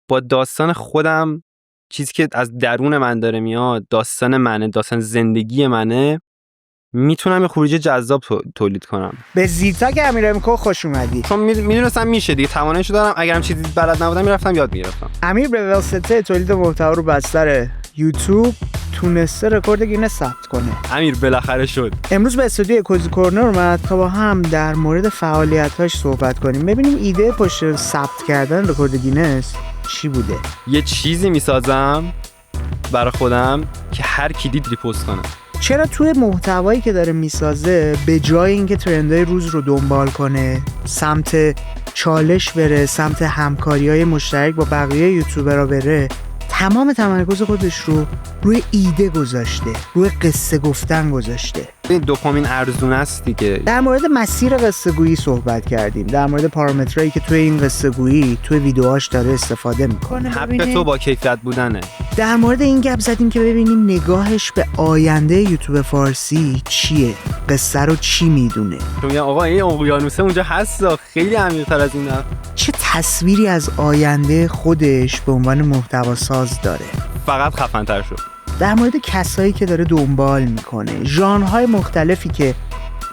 با داستان خودم، چیزی که از درون من داره میاد، داستان منه، داستان زندگی منه، میتونم یه خروجی جذاب تولید کنم. به زیتا که امیرمکو خوش اومدی. چون میدونستم میشه دیگه، تواناییشو دارم. اگرم چیزی بلد نبودم میرفتم یاد میگرفتم. امیر به واسطه تولید محتوا رو بستر یوتیوب تونسته رکورد گینس ثبت کنه. امیر بالاخره شد. امروز به استودیو کوزی کورنر اومد تا با هم در مورد فعالیت‌هاش صحبت کنیم، ببینیم ایده پشت ثبت کردن رکورد گینس چی بوده. یه چیزی میسازم برای خودم که هر کی دید ریپوست کنه. چرا توی محتوایی که داره میسازه به جای اینکه ترندهای روز رو دنبال کنه، سمت چالش بره، سمت همکاری‌های مشترک با بقیه یوتیوبرها بره، تمام تمرکز خودش رو روی ایده گذاشته، روی قصه گفتن گذاشته. این دوپامین ارزون است دیگه. در مورد مسیر قصه گویی صحبت کردیم، در مورد پارامترایی که توی این قصه گویی توی ویدیوهاش داره استفاده میکنه. حق تو با کیفیت بودنه. در مورد این گپ زدیم که ببینیم نگاهش به آینده یوتیوب فارسی چیه، قصه رو چی میدونه. میگم آقا این اقیانوسه اونجا هست، خیلی عمیق‌تر از اینه. چه تصویری از آینده خودش به عنوان محتوا ساز داره. فقط خفن‌تر شد. در مورد کسایی که داره دنبال میکنه، ژانرهای مختلفی که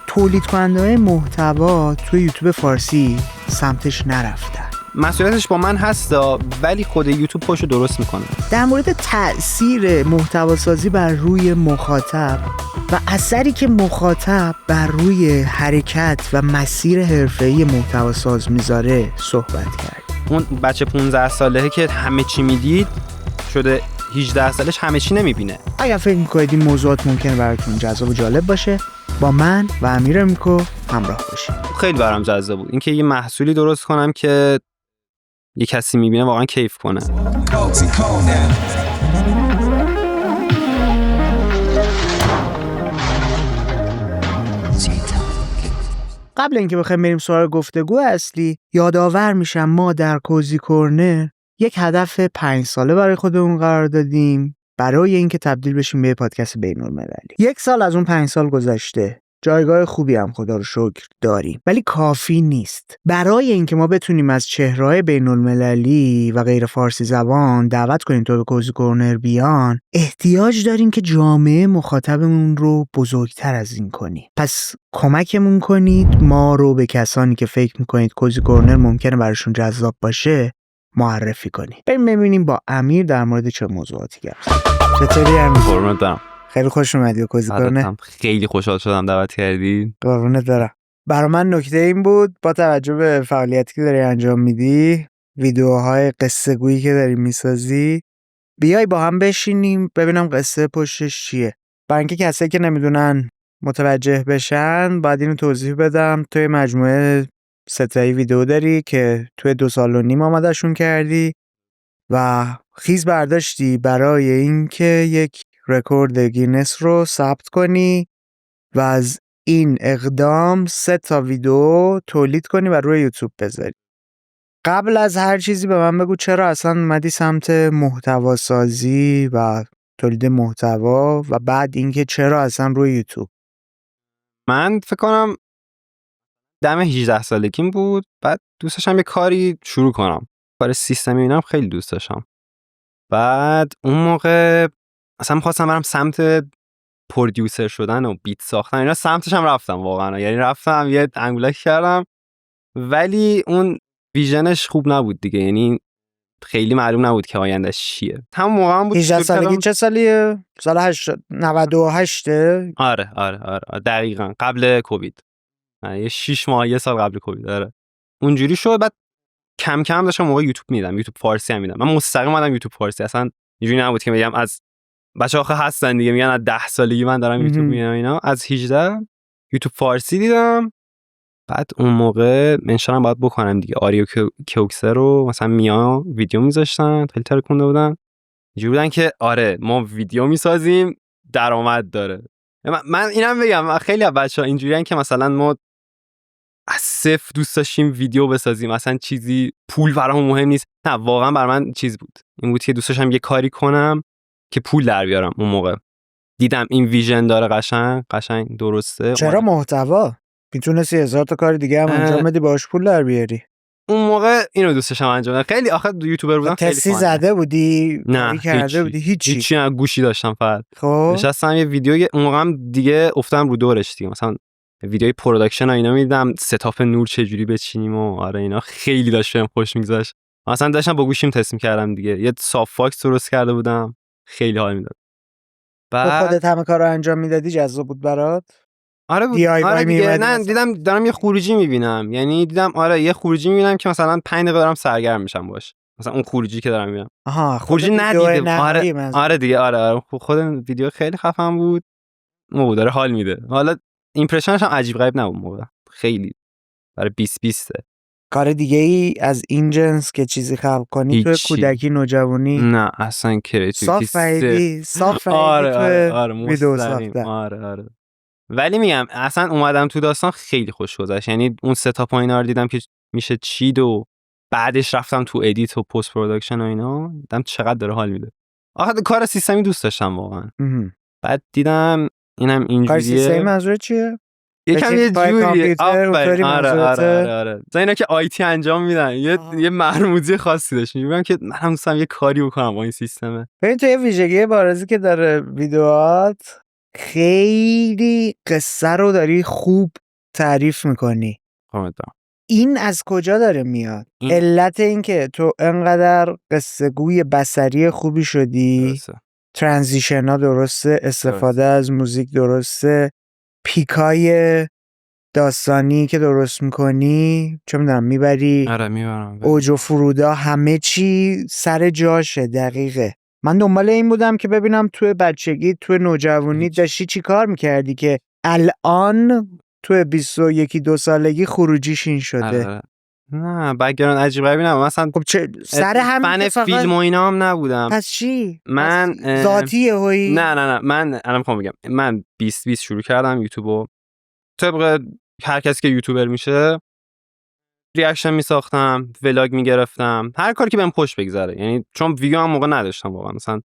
تولید کننده‌های محتوا توی یوتیوب فارسی سمتش نرفتن. مسئولیتش با من هستا، ولی خود یوتیوب پاشو درست میکنه. در مورد تأثیر محتوا سازی بر روی مخاطب و اثری که مخاطب بر روی حرکت و مسیر حرفه‌ای محتوا ساز میذاره صحبت کرد. اون بچه 15 ساله که همه چی میدید شده 18 سالش همه چی نمیبینه. اگر فکر میکنید این موضوعات ممکنه براتون جذاب و جالب باشه، با من و امیرمکو همراه باشید. خیلی برام جذاب بود اینکه یه محصولی درست کنم که یه کسی میبینه واقعا کیف کنه. قبل اینکه بخوایم بریم سراغ گفتگو اصلی، یادآور میشم ما در کوزی کورنر یک هدف 5 ساله برای خودمون قرار دادیم، برای اینکه تبدیل بشیم به پادکست بین‌المللی. 1 سال از اون 5 سال گذشته. جایگاه خوبی هم خدا رو شکر داریم، ولی کافی نیست. برای اینکه ما بتونیم از چهره‌های بین‌المللی و غیر فارسی زبان دعوت کنیم تا به کوزی کورنر بیان، احتیاج داریم که جامعه مخاطبمون رو بزرگتر از این کنیم. پس کمکمون کنید ما رو به کسانی که فکر می‌کنید کوزی کورنر ممکنه براشون جذاب باشه معرفی کنید. بریم ببینیم با امیر در مورد چه موضوعاتی گپ زدیم. چطوری امیر؟ قربونت برم. خیلی خوش اومدی به کوزی کورنر. خیلی خوشحال شدم دعوت کردی. قربونت برم. برای من نکته این بود با توجه به فعالیتی که داری انجام میدی، ویدیوهای قصه گویی که داری میسازی، بیای با هم بشینیم ببینم قصه پشتش چیه. برای اینکه کسایی که نمیدونن متوجه بشن باید اینو توضیح بدم. توی مجموعه 3 ویدیو داری که توی 2 سال و نیم آمادشون کردی و خیز برداشتی برای اینکه یک رکورد گینس رو ثبت کنی و از این اقدام 3 ویدیو تولید کنی و روی یوتیوب بذاری. قبل از هر چیزی به من بگو چرا اصلا اومدی سمت محتوا سازی و تولید محتوا و بعد اینکه چرا اصلا روی یوتیوب؟ من فکر کنم دم 18 سالگیم بود. بعد دوست داشتم یه کاری شروع کنم. کار سیستمی اینم خیلی دوست داشتم. بعد اون موقع اصلا می‌خواستم برم سمت پرودیوسر شدن و بیت ساختن، اینا سمتش هم رفتم واقعا. یعنی رفتم یه انگولک کردم، ولی اون ویژنش خوب نبود دیگه. یعنی خیلی معلوم نبود که آیندهش چیه. همون موقع هم بود. 18 سالگی چه سالیه؟ سال 98. آره دقیقاً قبل کووید. یه 6 ماه، یه سال قبل کووید. آره اونجوری شد. بعد کم کم داشتم موقع یوتیوب میدم، یوتیوب فارسی هم میدم. من مستقیم اومدم یوتیوب فارسی. اصلا اینجوری نبود که بگم از بچه‌ها آخه هستن دیگه میگن از 10 سالگی من دارم یوتیوب میدم اینا. از 18 یوتیوب فارسی دیدم. بعد اون موقع منشنم باید بکنم دیگه. آریو کوکسر رو مثلا میا ویدیو میذاشتن، خیلی ترکونده بودن. اینجوری بودن که آره ما ویدیو میسازیم درآمد داره. من اینم بگم خیلی از بچه‌ها اینجوریان که مثلا ما از صفر دوست داشتیم ویدیو بسازیم، مثلا چیزی پول برام مهم نیست. نه واقعا بر من چیز بود، این بود که دوست داشتم یه کاری کنم که پول در بیارم. اون موقع دیدم این ویژن داره، قشنگ درسته. چرا محتوا؟ میتونستی 1000 تا کار دیگه هم انجام بدی باهاش پول در بیاری. اون موقع اینو دوست داشتم انجام بدم. خیلی آخه یوتیوبر بودم، خیلی تسی فان. زده بودی؟ نه کاری کرده بودی؟ هیچی نه، گوشی داشتم فقط. خب نشستم یه ویدیو، اون موقع هم دیگه افتادم رو دورش دیگه، مثلا ویدیوی پروداکشن و اینا میدیدم، ستاپ نور چجوری بچینیم و آره اینا خیلی داشت بهم خوش میگذشت. مثلا داشتم با گوشیم تست می‌کردم دیگه، یه صاف فاکس درست کرده بودم، خیلی حال میداد. تو بعد خودت همه کارو انجام میدادی؟ جذاب بود برات؟ آره بود، DIY آره دیگه. می‌اومدی نه مثلا؟ دیدم دارم یه خروجی میبینم، یعنی دیدم آره یه خروجی میبینم که مثلا 5 دقیقه دارم سرگرم میشم باش، مثلا اون خروجی که دارم میبینم. آها، خود خروجی ویدیو ندیده نهایی آره منظور. آره دیگه آره خود ویدیو خیلی خفن بود، مو داره حال میده. حالا ایمپرشنش هم عجیب غریب نبود موقع، خیلی برای 2020 کار دیگه ای از این جنس که چیزی خلق کنی تو هیچی. کودکی نوجوانی؟ نه اصلا کریتیویتی صاف فهیدی آره تو ویدیو مستقیم ساختن. آره. ولی میگم اصلا اومدم تو داستان خیلی خوش گذشت، یعنی اون ستاپ و اینا رو دیدم که میشه چید و بعدش رفتم تو ادیت و پست پروداکشن و اینا، دیدم چقدر داره حال میده. آخه کار سیستمی دوست داشتم واقعا. بعد دیدم اینم کار سیستمی اینجوریه، منظور چیه؟ یکم یه پای جوری کامپیوتر اونطوری منظورته؟ آره تا اینا که آیتی انجام میدن یه مرموزی خاصی داشت، میگم که منم دوستم یه کاری بکنم با این سیستمه. ببین تو یه ویژگی بارزی که داره ویدیوهات، خیلی قصه رو داری خوب تعریف میکنی. این از کجا داره میاد؟ علت این که تو انقدر قصه گوی بصری خوبی شدی، ترانزیشن ها درسته، استفاده از موزیک درسته، پیکای داستانی که درست میکنی چه میدونم میبری، آره میبرم اوج و فرودا، همه چی سر جاشه، دقیقه. من دنبال این بودم که ببینم توی بچگی توی نوجوانی داشتی چی کار میکردی که الان توی 21-22 سالگی خروجیش این شده. آره. نه بک‌گراند عجیب غریبی نه، مثلا خب چه سر همین فن فیلم و اینا هم نبودم. پس چی؟ من ذاتیه هویی؟ نه من الان میخوام بگم، من 20 شروع کردم یوتیوبو، طبق هر کسی که یوتیوبر میشه ریاکشن میساختم، ولاگ میگرفتم، هر کاری که بهم خوش بگذره، یعنی چون ویدیو هم موقع نداشتم واقعا، مثلا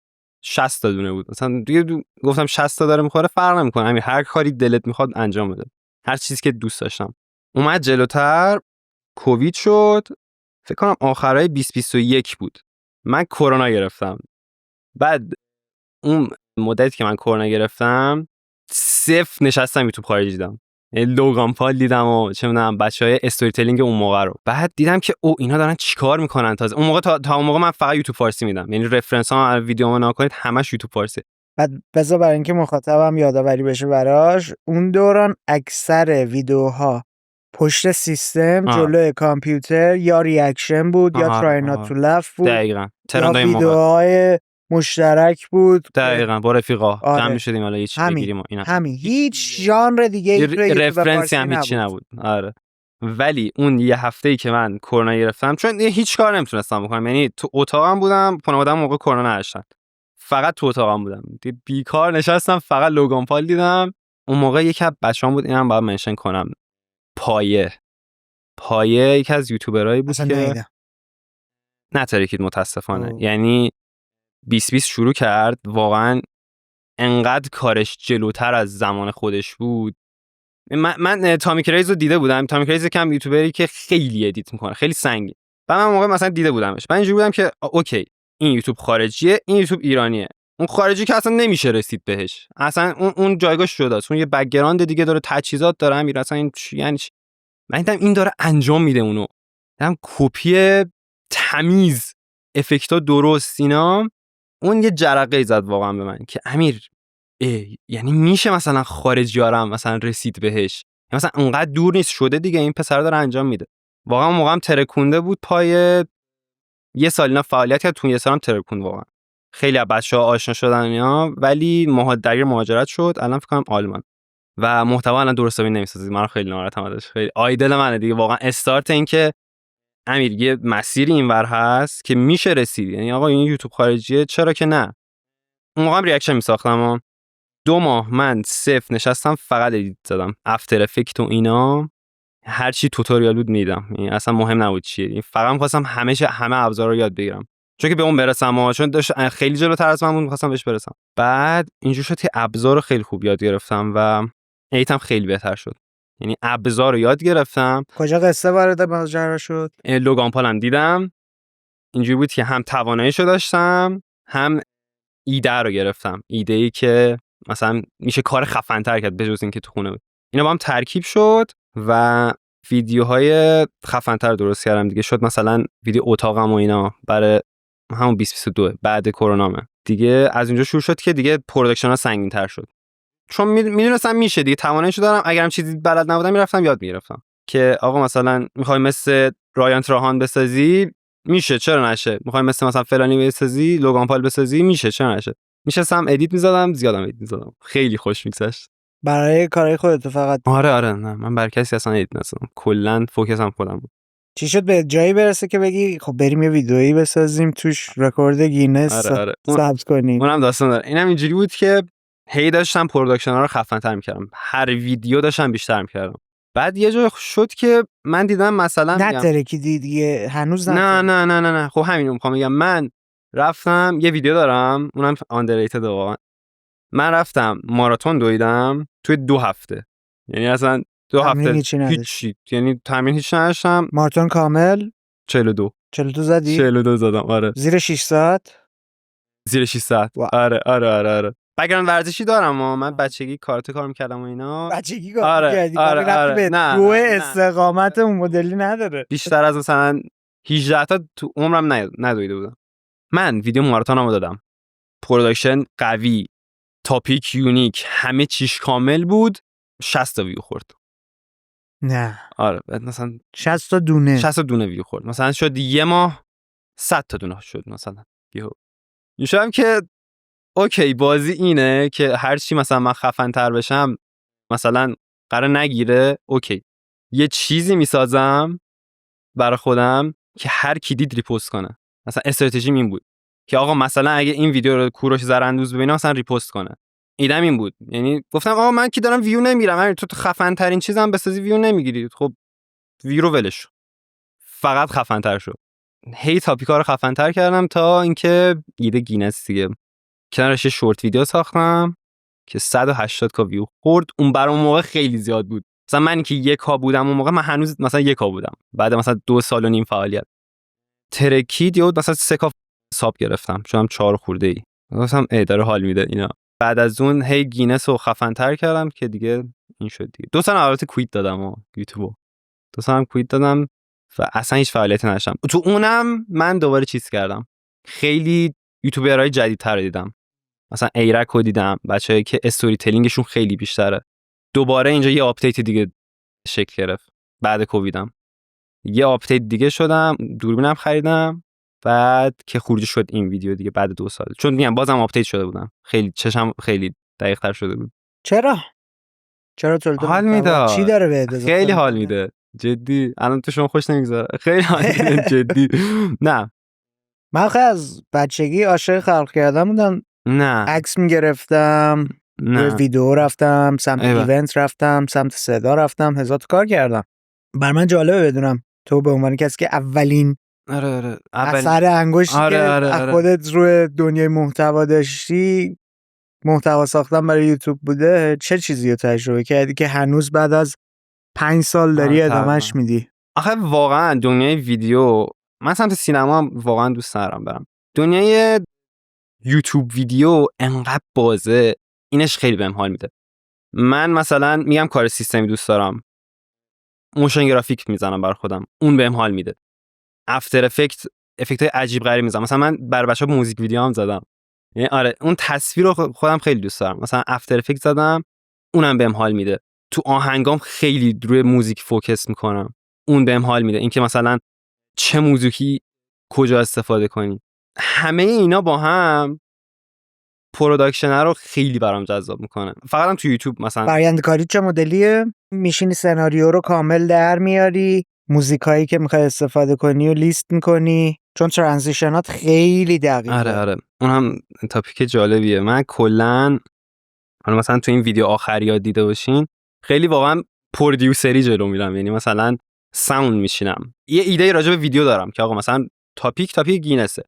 60 تا دونه بود، مثلا دیگه گفتم 60 تا داره میخوره فرق نمیکنه، همین هر کاری دلت میخواد انجام بده، هر چیزی که دوست داشتم. اومد جلوتر، کووید شد، فکر کنم آخرای 2021 بود، من کرونا گرفتم. بعد اون مدتی که من کرونا گرفتم صفر نشستم یوتیوب خارجی دیدم، لوگان پال دیدم و چه میدونم بچهای استوری تلینگ اون موقع رو. بعد دیدم که او اینا دارن چیکار میکنن. تازه اون موقع تا اون موقع من فقط یوتیوب فارسی میدم، یعنی رفرنس ها ویدیومو نکنید همش یوتیوب فارسی. بعد بذار برای اینکه مخاطبم یادآوری بشه براش، اون دوران اکثر ویدیوها پشت سیستم جلوی کامپیوتر یا ریاکشن بود یا ترای نات تو لف بود، دقیقاً یا ویدیوهای مشترک بود دقیقاً با رفیقا جمع می‌شدیم حالا یه چیز بگیریم و اینا. همین هیچ ژانر دیگه ای توی رفرنسی هم هیچی نبود. آره. ولی اون یه هفته‌ای که من کرونا گرفتم، چون هیچ کار نمیتونستم بکنم، یعنی تو اتاقم بودم، خانواده‌ام موقع کرونا نداشتن، فقط تو اتاقم بودم، بیکار نشستم فقط لوگان پال دیدم. اون موقع یکی از بچه‌ام بود، اینم باید منشن کنم، پایه یکی از یوتیوبرایی بود که نترکید متاسفانه. یعنی 2020 شروع کرد، واقعا انقدر کارش جلوتر از زمان خودش بود. من تامی کریز رو دیده بودم، تامی کریز کم یوتیوبری که خیلی ادیت میکنه، خیلی سنگین، و من موقع مثلا دیده بودمش، من اینجوری بودم که اوکی این یوتیوب خارجیه، این یوتیوب ایرانیه. اون خارجی که اصلا نمیشه رسید بهش، اصلا اون جایگاهش جداست، اون یه بک‌گراند دیگه داره، تجهیزات داره، امیر اصلا این یعنی من دیدم این داره انجام میده اونو، دیدم کپی تمیز، افکتا درست اینا. اون یه جرقه زد واقعا به من که امیر یعنی میشه مثلا خارجیارم مثلا رسید بهش، مثلا اونقدر دور نیست شده دیگه، این پسر داره انجام میده. واقعا موقعا ترکونده بود، پای یه سال اینا فعالیت کرد، تو یه سالم ترکوند واقعا. خیلی از بچه‌ها آشنا شدن اینا، ولی درگیر مهاجرت شد، الان فکر کنم آلمان و محتوا الان درست حسابی نمیسازه. من خیلی ناراحتم ازش، خیلی آیدل منه دیگه واقعا. استارت این که امیر یه مسیری اینور هست که میشه رسید، یعنی آقا این یوتیوب خارجیه چرا که نه. اون موقعم ریاکشن میساختم، 2 ماه من صفر نشستم فقط ادیت زدم، افتر افکت و اینا، هر چی توتوریال بود میدم، یعنی اصلا مهم نبود چیه، فقط می‌خواستم همه ابزارا رو یاد بگیرم، چون که به اون برسم، چون داشت خیلی جلوتر از من بود، می‌خواستم بهش برسم. بعد اینجوری شد که ابزار رو خیلی خوب یاد گرفتم و ایتم خیلی بهتر شد. یعنی ابزار رو یاد گرفتم. کجا قصه وارد ماجرا شد؟ لوگان پال هم دیدم، اینجوری بود که هم تواناییشو داشتم هم ایده رو گرفتم، ایده‌ای که مثلا میشه کار خفن‌تر کرد بجز اینکه تو خونه بود. اینا با هم ترکیب شد و ویدیوهای خفن‌تر درست کردم دیگه. شد مثلا ویدیو اتاقم و اینا برای همون 2022 بعد کرونامه دیگه. از اونجا شروع شد که دیگه پروداکشن‌ها سنگین‌تر شد، چون میدونستم میشه دیگه، تواناییشو دارم. اگرم چیزی بلد نبودم میرفتم یاد میگرفتم که آقا مثلا میخوای مثل رایان تراهان بسازی، میشه چرا نشه. میخوای مثلا فلانی بسازی، لوگان پال بسازی، میشه چرا نشه. میشستم ادیت میزدم، زیادم ادیت میزدم، خیلی خوش میگذشت. برای کارهای خودت فقط؟ آره نه من بر کسی اصلا ادیت نزدم، کلا فوکسم خودم بود. چی شد به جایی برسه که بگی خب بریم یه ویدئویی بسازیم توش رکورد گینس آره. ثبت کنیم؟ اونم داستان داره. اینم اینجوری بود که هی داشتم پروداکشن ها رو خفن‌تر می‌کردم، هر ویدیو داشتم بیشتر می‌کردم. بعد یه جا شد که من دیدم مثلا نترکیدی دیگه هنوز؟ نه خب همین رو می‌خوام بگم. من رفتم یه ویدیو دارم، اونم آندرریتد واقعا. من رفتم ماراتون دویدم توی 2 هفته، یعنی اصلا 2 هفته هیچی، یعنی تمرین هیچ نداشتم. ماراتون کامل 42 زدی؟ 42 زدم. آره زیر 6 ساعت؟ زیر 6 ساعت. آره. بگران ورزشی دارم و من بچگی کارate کار می‌کردم و اینا. بچگی کار می‌کردی؟ آره. نه دو استقامت اون مدلی نداره. بیشتر از مثلا 18 تا تو عمرم ندویده بودم. من ویدیو ماراتونمو دادم، پروداکشن قوی، تاپیک یونیک، همه چیش کامل بود. 60 تا ویو خورد. نه آره مثلا 60 تا دونه 60 تا دونه ویو خورد. مثلا شد یه ماه 100 تا دونه شد مثلا. یهو میشم که اوکی بازی اینه که هر چی مثلا من خفن تر بشم مثلا قرار نگیره. اوکی یه چیزی میسازم برای خودم که هر کی دید ریپوست کنه. مثلا استراتژیم این بود که آقا مثلا اگه این ویدیو رو کوروش زراندوز ببینه مثلا ریپوست کنه. ایدم این بود، یعنی گفتم آقا من که دارم ویو نمیگیرم، همین تو خفن ترین چیزم بسازی ویو نمیگیری، خب ویو رو ولش، فقط خفن تر شو. هی تاپیکا رو خفن تر کردم تا اینکه ایده گینس دیگه. کنارش یه شورت ویدیو ساختم که 180 کا ویو خورد. اون برام موقع خیلی زیاد بود. مثلا من که 1 کا بودم اون موقع، من هنوز مثلا 1 کا بودم بعد مثلا 2 سال و نیم فعالیت. ترکید یا مثلا 3 کا ساب گرفتم، چون هم 4 خورده ای. گفتم داره حال میده اینا. بعد از اون هی گینس رو خفن تر کردم که دیگه این شد دیگه. 2 سال البته کویت دادم یوتیوبو. 2 سال کویت دادم و اصلا هیچ فعالیتی نداشتم. تو اونم من دوباره چیز کردم، خیلی یوتیوبرهای جدیدتر رو دیدم. مثلا ایرک رو دیدم، بچه‌ای که استوری تلینگشون خیلی بیشتره. دوباره اینجا یه آپدیت دیگه شکل گرفت بعد کوویدم. یه آپدیت دیگه شدم، دوربینم خریدم، بعد که خروجی شد این ویدیو دیگه بعد 2 سال. چون میگم بازم آپدیت شده بودم، خیلی چشم خیلی دقیق‌تر شده بود. چرا حال میده، چی داره بهت؟ خیلی حال میده جدی. الان تو شما خوش نمیگذره، خیلی حال میده جدی. نه من خیلی از بچگی عاشق خلق کردم بودم. نه عکس میگرفتم، روی ویدیو رفتم، سمت ایونت رفتم، سمت صدا رفتم، هزار تا کار کردم. بر من جالبه بدونم تو به عنوان کسی که اولین اثر انگشتی که از خودت روی دنیای محتوا داشتی، محتوا ساختن برای یوتیوب بوده، چه چیزی رو تجربه کردی که هنوز بعد از 5 سال داری ادامهش میدی؟ آخه واقعا دنیای ویدیو، من سمت سینما هم واقعا دوست دارم برم. دنیای یوتیوب ویدیو انقدر بازه، اینش خیلی بهم حال میده. من مثلا میگم کار سیستمی دوست دارم، موشن گرافیک میزنم برای خودم، اون بهم حال میده. افتر افکت های عجیب غریب میزنم. مثلا من برای بچه‌ها موزیک ویدیو هم زدم، یعنی آره اون تصویر رو خودم خیلی دوست دارم. مثلا افتر افکت زدم، اونم بهم حال میده. تو آهنگام خیلی روی موزیک فوکس میکنم، اون بهم حال میده. اینکه مثلا چه موزیکی کجا استفاده کنی، همه اینا با هم پروداکشن رو خیلی برام جذاب میکنه. فقط هم تو یوتیوب مثلا فرآیند کاری چه مدلیه؟ میشینی سناریو رو کامل در میاری، موزیکایی که میخوای استفاده کنی و لیست میکنی، چون ترانزیشنات خیلی دقیقه. آره اون هم تاپیک جالبیه. من کلا مثلا تو این ویدیو آخری دیده باشین خیلی واقعا پرودیوسری جلو میرم. یعنی مثلا ساوند میشینم، یه ایده راجع به ویدیو دارم که آقا مثلا تاپیک گینسه،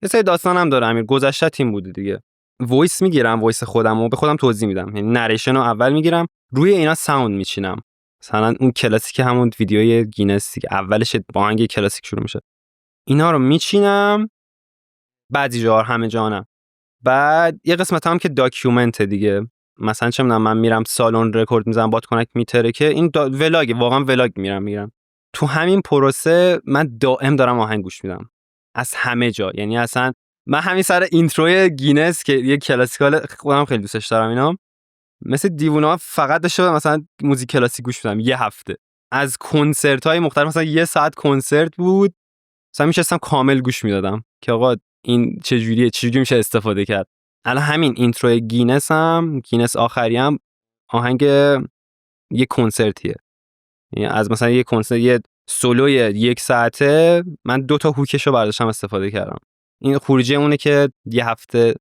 یه سری داستانم داره. امیر گذشته تیم بوده دیگه. وایس میگیرم، وایس خودمو به خودم توضیح میدم، یعنی نریشن رو اول میگیرم، روی اینا ساوند میچینم. مثلا اون کلاسیک همون ویدیوی گینس که اولش با آهنگ کلاسیک شروع میشه، اینا رو میچینم بعضی جاها همه جانم. بعد یه قسمت هم که داکیومنت دیگه، مثلا چه میدونم من میرم سالن رکورد میزنم بادکنک میترکه، این ولاگ، واقعا ولاگ میرم تو همین پروسه من دائم دارم آهنگ گوش میدم از همه جا. یعنی اصلا من همین سر اینتروی گینس که یه کلاسیکال خودم خیلی دوستش دارم، اینا مثل دیوونه فقط داشتم مثلا موزیک کلاسیک گوش میدم یه هفته، از کنسرت های مختلف، مثلا 1 ساعت کنسرت بود مثلا میشستم کامل گوش میدادم که آقا این چجوری میشه استفاده کرد. الان همین اینترو گینس آخری هم آهنگ یه کنسرتیه، یعنی از مثلا یه کنسرت یه سولوی 1 ساعته من 2 تا هوکشو برداشتم استفاده کردم. این خروجی اونه که یه هفته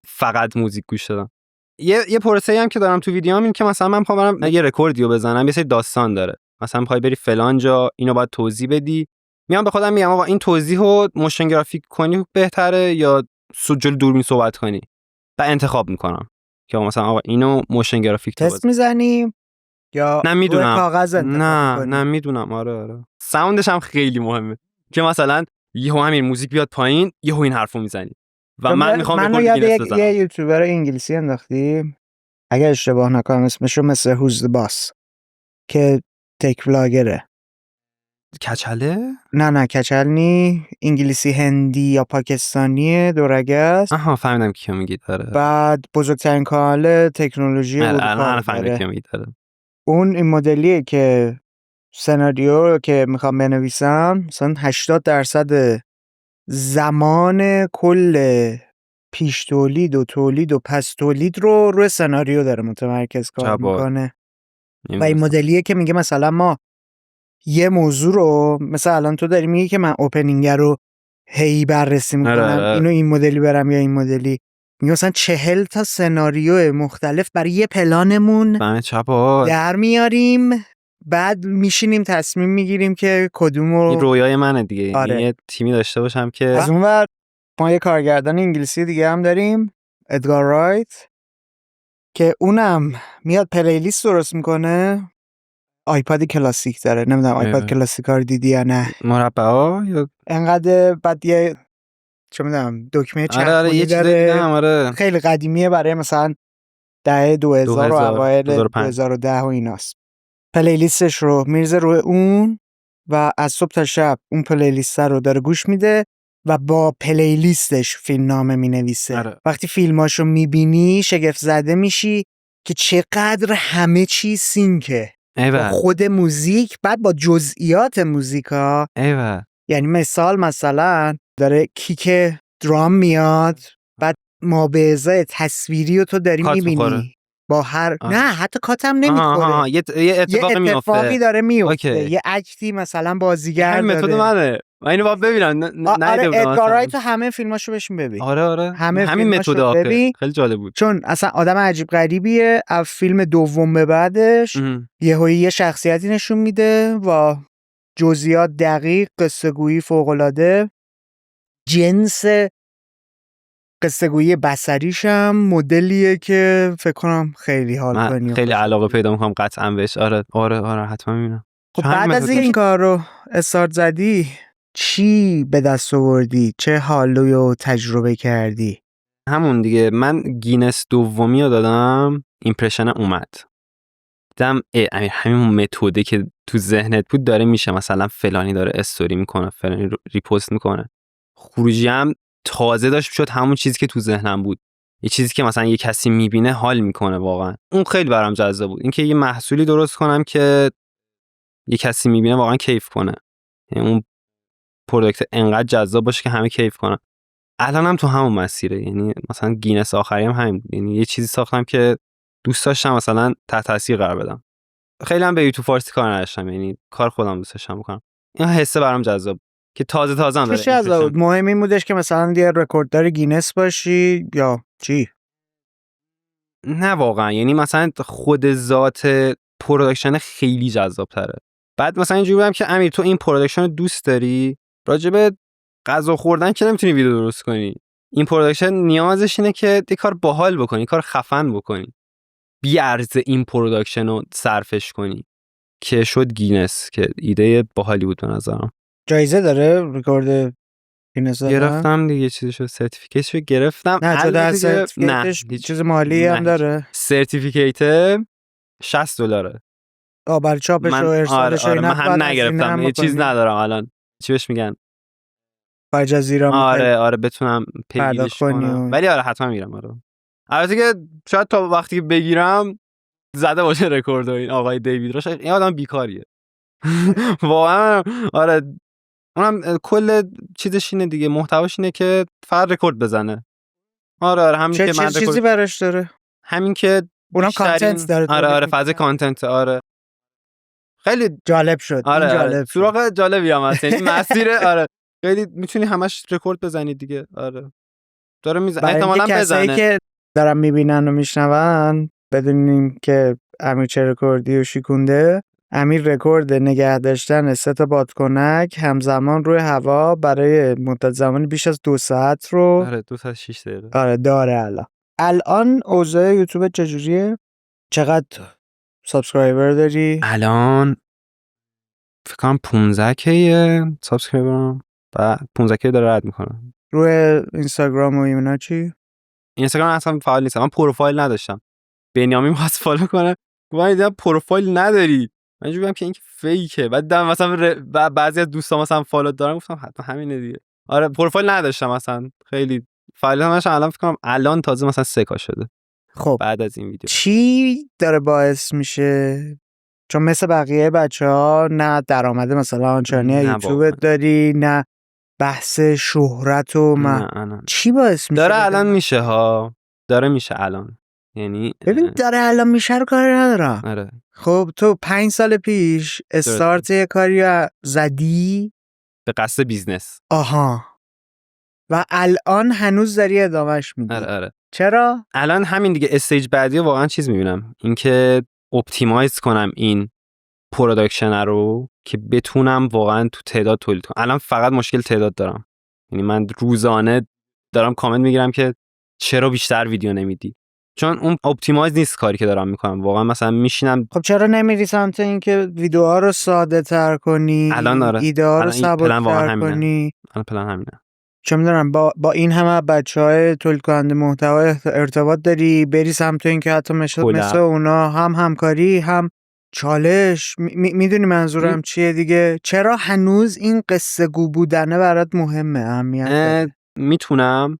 فقط موزیک گوش دادم. یه پروسه‌ای هم که دارم تو ویدیوام این که مثلا من می‌خوام برم یه رکوردیو بزنم، یه سری داستان داره، مثلا می‌خوای بری فلان جا اینو باید توضیح بدی، میام به خودم میگم آقا این توضیحو موشن گرافیک کنی بهتره یا جلوی دوربین صحبت کنی، و انتخاب میکنم که مثلا آقا اینو موشن گرافیک تو تست میزنیم یا نه روی میدونم کاغذ انتخاب نه میدونم. آره ساوندش هم خیلی مهمه که مثلا یهو همین موزیک بیاد پایین یهو این حرفو میزنی و من میخوام منو رکورد یاد گینس بزنم. یه یوتیوبر انگلیسی انداختی اگه اشتباه نکنم اسمشو مثل هوز د باس که تک ولاگره. کچله؟ نه کچل نی، انگلیسی هندی یا پاکستانی دورگه است. آها فهمیدم کیو میگی. داره بعد بزرگترین کانال تکنولوژی الان اروپا فهمیدم داره. کیو میگی. داره اون این مدلیه که سناریو که میخوام بنویسم مثلا 80% زمان کل پیش تولید و تولید و پس تولید رو روی سناریو داره متمرکز کار میکنه. و این مدلیه که میگه مثلا ما یه موضوع رو مثلا الان تو داری میگی که من اوپنینگ رو هی بررسی میکنم اینو این مدلی برم یا این مدلی، میگه مثلا 40 تا سناریو مختلف برای یه پلانمون در میاریم، بعد میشینیم تصمیم میگیریم که کدومو. این رویای منه دیگه. آره. یه تیمی داشته باشم که از اونور ما یه کارگردان انگلیسی دیگه هم داریم، ادگار رایت، که اونم میاد پلیلیست درست میکنه. آیپاد کلاسیک داره، نمیدونم آیپاد کلاسیک رو دیدی یا نه. مربعا یا انقدر بعد یه چه میدونم دکمه چرخونی یه داره. خیلی قدیمیه، برای مثلا دهه 2000 و اوایل 2010 و ایناست. پلیلیستش رو میرزه روی اون و از صبح تا شب اون پلیلیست رو داره گوش میده و با پلیلیستش فیلم نامه مینویسه. وقتی فیلماشو میبینی شگفت زده میشی که چقدر همه چی سینکه با خود موزیک، بعد با جزئیات موزیکا. یعنی مثلا داره کیک درام میاد، بعد ما به ازای تصویری رو تو داری میبینی با هر نه حتی کاتم نمیخوره. یه اتفاقی داره میفته. یه اکتی مثلا بازیگر داره. متد منه. من اینو باید ببینم. آره ادگار رایت تو همه فیلماشو بشین ببین. آره همین متد آخه خیلی جالب بود، چون اصلا آدم عجیب غریبیه. از فیلم دوم به بعدش یه شخصیتی نشون میده و جزئیات دقیق، قصه گویی فوق العاده، جنس قصه گویی بصریش هم مدلیه که فکر کنم خیلی حال کنی. خیلی علاقه پیدا میکنم قطعا بهش. آره حتما میبینم. خب بعد از این کار رو استارت زدی چی به دست آوردی؟ چه حالوی رو تجربه کردی؟ همون دیگه، من گینس دومی رو دادم، ایمپرشن اومد، دیدم همین متده که تو ذهنت بود داره میشه، مثلا فلانی داره استوری میکنه، فلانی ریپوست میکنه، خروجی هم تازه داشت شد همون چیزی که تو ذهنم بود، یه چیزی که مثلا یه کسی میبینه حال میکنه واقعا. اون خیلی برام جذاب بود، اینکه یه محصولی درست کنم که یه کسی میبینه واقعا کیف کنه، یعنی اون پروداکت انقدر جذاب باشه که همه کیف کنن. الانم تو همون مسیره، یعنی مثلا گینس آخری هم همین بود، یعنی یه چیزی ساختم که دوست داشتم مثلا تحت تاثیر قرار بدم. خیلی هم به یوتیوب فارسی کار نداشتم، یعنی کار خودم دوست داشتم بکنم. این حسه برام جذاب که تازه هم داره. چه جذاب. مهم این بودش که مثلا یه رکورددار گینس باشی یا چی؟ نه واقعا، یعنی مثلا خود ذات پروداکشن خیلی جذاب تره. بعد مثلا اینجوری بودم که امیر تو این پروداکشن رو دوست داری، راجب غذا خوردن که نمیتونی ویدیو درست کنی. این پروداکشن نیازش اینه که یه کار باحال بکنی، کار خفن بکنی، بی ارزه این پروداکشن رو صرفش کنی. که شد گینس، که ایده باحالی بود به نظرم. جایزه داره رکورد گینس دادن؟ گرفتم دیگه، چیزشو سرتیفیکیتشو گرفتم. نه جدا از البته که- سرتیفیکیتش هیچ- چیز مالی هم داره؟ سرتیفیکیت $60. برای چاپش و ارسالش و آره اینا من باید هم نگرفتم، هزینه هم یه چیز بکنی؟ ندارم الان، چی بهش میگن، خارج از ایران می‌خوای آره بتونم پیگیریش پرداخت کنی کنم، و- ولی آره حتما میرم. آره البته که شاید تا وقتی که بگیرم زده باشه رکورد این آقای دیوید راش، این آدم بیکاریه واقعا. آره اونم کل چیزش اینه دیگه، محتواش اینه که فقط رکورد بزنه. آره همین که من چیزی براش داره؟ همین که اونم بیشترین- کانتنت داره. آره فاز کانتنت. آره خیلی جالب شد. این آره جالب شد. سراغ جالبی هم هست، یعنی مسیر آره خیلی میتونی همش رکورد بزنی دیگه. آره داره میزنه، احتمالاً کسایی بزنه. که دارن میبینن و میشنون بدونین که امیر چه رکوردی و شیکونده. امیر رکورد نگه داشتن 3 تا بادکنک همزمان روی هوا برای مدت زمانی بیش از 2 ساعت رو آره 2 تا 6 دقیقه. آره داره. الان اوضاع یوتیوب چجوریه؟ چقدر سابسکرایبر داری؟ الان فکر کنم 15 کیه سابسکرایبرم و 15 کی داره رد میکنه. روی اینستاگرام و اینا چی؟ اینستاگرام اصلا فعال نیستم، من پروفایل نداشتم. بنیامین واسه فالو کنه، گفتم دیدم پروفایل نداری، من جوری که این فیکه. بعد دیدم مثلا بعضی از دوستان مثلا فالو دارن، گفتم حتما همینه دیگه. آره پروفایل نداشتم مثلا، خیلی فعالیتش الان فکر کنم الان تازه مثلا 3K شده. خب بعد از این ویدیو چی داره باعث میشه؟ چون مثل بقیه بچه‌ها نه درآمد مثلا آنچنانی نه یوتیوبت داری، نه بحث شهرت و نه چی باعث میشه؟ داره الان میشه ها، داره میشه الان، یعنی ببین داره الان میشه رو کاری ندارم. آره خب تو 5 سال پیش استارت یه کاری زدی به قصد بیزنس. آها و الان هنوز داری ادامهش میدی. آره چرا؟ الان همین دیگه استیج بعدی واقعا چیز میبینم، اینکه اپتیمایز کنم این پروداکشن رو که بتونم واقعا تو تعداد تولید کنم. الان فقط مشکل تعداد دارم، یعنی من روزانه دارم کامنت میگیرم که چرا بیشتر ویدیو نمیدی، چون اون اپتیمایز نیست کاری که دارم میکنم. واقعا مثلا میشینم. خب چرا نمیری سمت اینکه ویدیوها رو ساده تر کنی؟ الان آره ایده ها رو سبک تر کنی؟ الان پلن همینه. چه میدونم با این همه بچهای تولید کننده محتوا ارتباط داری، بری سمت این که حتی مثل اونا هم همکاری هم چالش. میدونی منظورم چیه دیگه؟ چرا هنوز این قصه گو بودنه برات مهمه، اهمیت داره؟ میتونم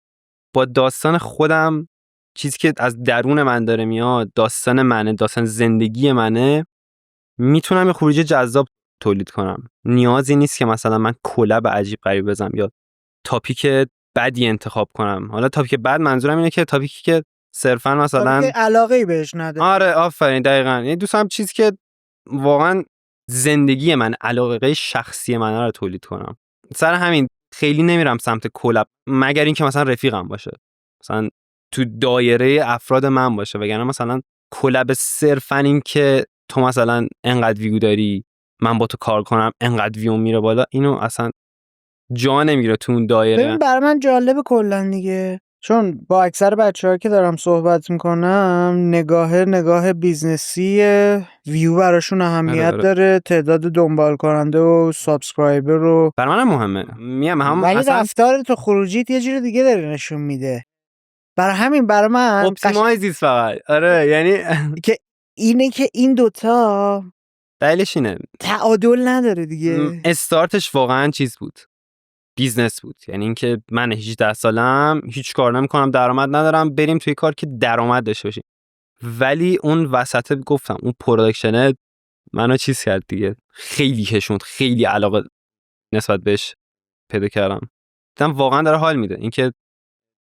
با داستان خودم، چیزی که از درون من داره میاد، داستان منه، داستان زندگی منه، میتونم یه خروجی جذاب تولید کنم. نیازی نیست که مثلا من کلاب عجیب غریب بزنم یا تاپیک بدی انتخاب کنم. حالا تاپیک بد منظورم اینه که تاپیکی که صرفا مثلا تاپیک علاقه‌ای بهش نداری. آره آفرین دقیقاً. یعنی دوستم چیزی که واقعا زندگی من، علاقه شخصی من رو تولید کنم. سر همین خیلی نمیرم سمت کلاب، مگر اینکه مثلا رفیقم باشه، مثلا تو دایره افراد من باشه، وگرنه مثلا کلاب صرفا این که تو مثلا انقدر ویو داری من با تو کار کنم انقدر ویو میره بالا، اینو اصلا جا نمیگیره تو اون دایره. ببین برای من جالب کلا دیگه، چون با اکثر بچه‌ها که دارم صحبت میکنم نگاه بیزنسیه، ویو براشون اهمیت داره، تعداد دنبال کننده و سابسکرایبر رو برای منم مهمه. هم ولی اصلا رفتار تو خروجیت یه جور دیگه داره نشون میده. برای همین برای من اپتیمایزیست فقط. آره یعنی که اینه که این دوتا دلیلش اینه تعادل نداره دیگه. استارتش واقعا چیز بود، بیزنس بود. یعنی اینکه من 18 سالم هیچ کار نمی‌کنم، درآمد ندارم، بریم توی کار که درآمد داشته باشیم. ولی اون وسط گفتم اون پروداکشن منو چیز کرد دیگه، خیلی کشوند، خیلی علاقه نسبت بهش پیدا کردم. دیدم واقعا داره حال میده. اینکه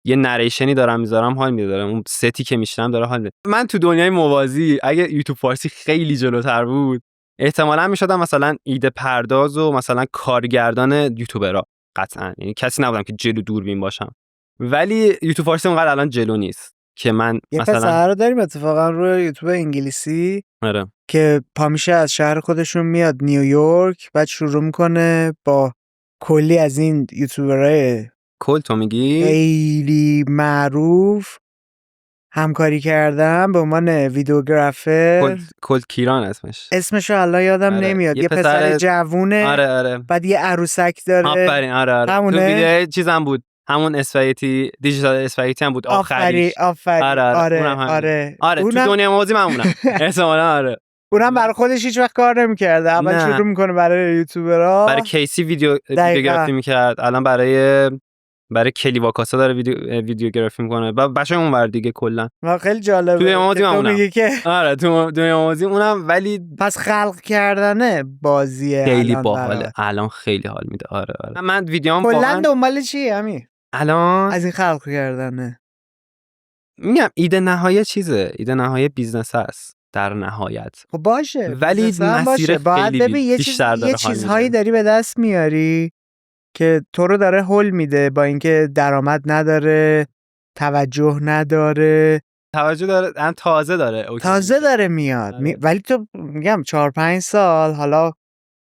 یه نریشنی دارم میذارم حال میده، داره اون ستی که میشنم داره حال میده. من تو دنیای موازی اگه یوتیوب فارسی خیلی جلوتر بود احتمالاً میشدم مثلا ایده پرداز و مثلا کارگردان یوتیوبرها قطعا، یعنی کسی نبودم که جلو دوربین باشم. ولی یوتیوب فارسی اونقدر الان جلو نیست که من یه مثلا پسر رو داریم اتفاقا روی یوتیوب انگلیسی آره که پامیشه از شهر خودشون میاد نیویورک، بعد شروع میکنه با کلی از این یوتیوبرهای کل تو میگی خیلی معروف همکاری کردم به عنوان ویدیوگرافر. کل کیران اسمش. اسمشو الان یادم آره. نمیاد. یه یه پسر جوونه. آره بعد یه عروسک داره. آفرین. آره. تو همونه؟ ویدیو چیزم بود، همون اسپاگتی دیجیتال اسپاگتی هم بود آخریش. آفرین. آره. تو اونم دنیا موازی من اونم. احتمالاً آره. اونم برای خودش هیچ وقت کار نمی‌کرده. اول نه. شروع میکنه برای یوتیوبرها. برای کیسی ویدیوگرافی میکرد. الان برای کلی واکاسا داره ویدیوگرافی میکنه. بچه‌ها اونور دیگه کلا. خیلی جالبه. تو دنیا موازی من اونم. میگه که آره تو دنیا موازی اونم، ولی پس خلق کردنه بازیه خیلی باحاله. الان خیلی حال میده. آره. من ویدیوام کلا واقعا دنبال چی همین الان از این خلق کردنه؟ میگم ایده نهایی چیزه، ایده نهایی بیزنس هست در نهایت. خب باشه، ولی مسیر باید خیلی ببین بیشتر داره یه چیزهایی داری به دست میاری که تو رو داره هول میده، با اینکه درآمد نداره، توجه نداره، توجه داره، تازه داره. اوکی. تازه داره میاد. ولی تو میگم 4-5 سال حالا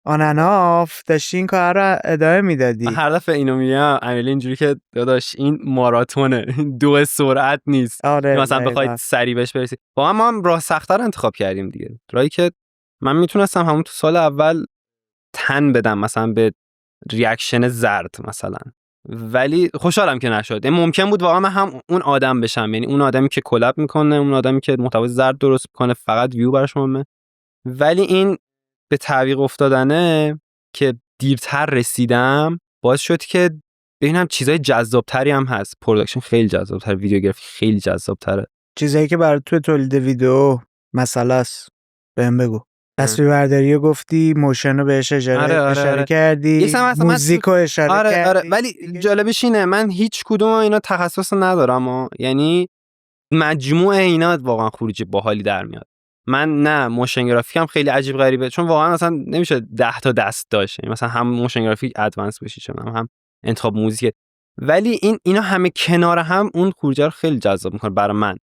آن اند آف داشتی این کار رو ادامه میدادی. هر دفعه اینو میگم امیلی اینجوری که داداش این ماراتونه، دو سرعت نیست. آره مثلا بخواید سریع بهش برسید. واقعا ما هم راه سخت‌تر انتخاب کردیم دیگه. راهی که من میتونستم همون تو سال اول تن بدم مثلا به ریاکشن زرد مثلا، ولی خوشحالم که نشد. این ممکن بود واقعا من هم اون آدم بشم، یعنی اون آدمی که کلاب میکنه، اون آدمی که محتوای زرد درست میکنه، فقط ویو براش مهمه. ولی این به تعویق افتادنه که دیرتر رسیدم باعث شد که ببینم چیزای جذابتری هم هست. پروداکشن خیلی جذابتره، ویدیوگرافی خیلی جذابتره. چیزایی که برای تو تولید ویدیو مسئله است بهم بگو. تصویربرداری گفتی، موشن رو بهش اشاره کردی، موزیک رو اشاره کردی. ولی جالبش اینه من هیچ کدوم اینا تخصص ندارم یعنی مجموعه اینا واقعا خروجی باحالی در میاد. من نه موشن گرافیک هم خیلی عجیب غریبه، چون واقعا مثلا نمیشه 10 تا دست داشت، مثلا هم موشن گرافیک ادوانس بشی، چون هم انتخاب موزیک، ولی اینا همه کنار هم اون خروجی رو خیلی جذاب میکنه برای من.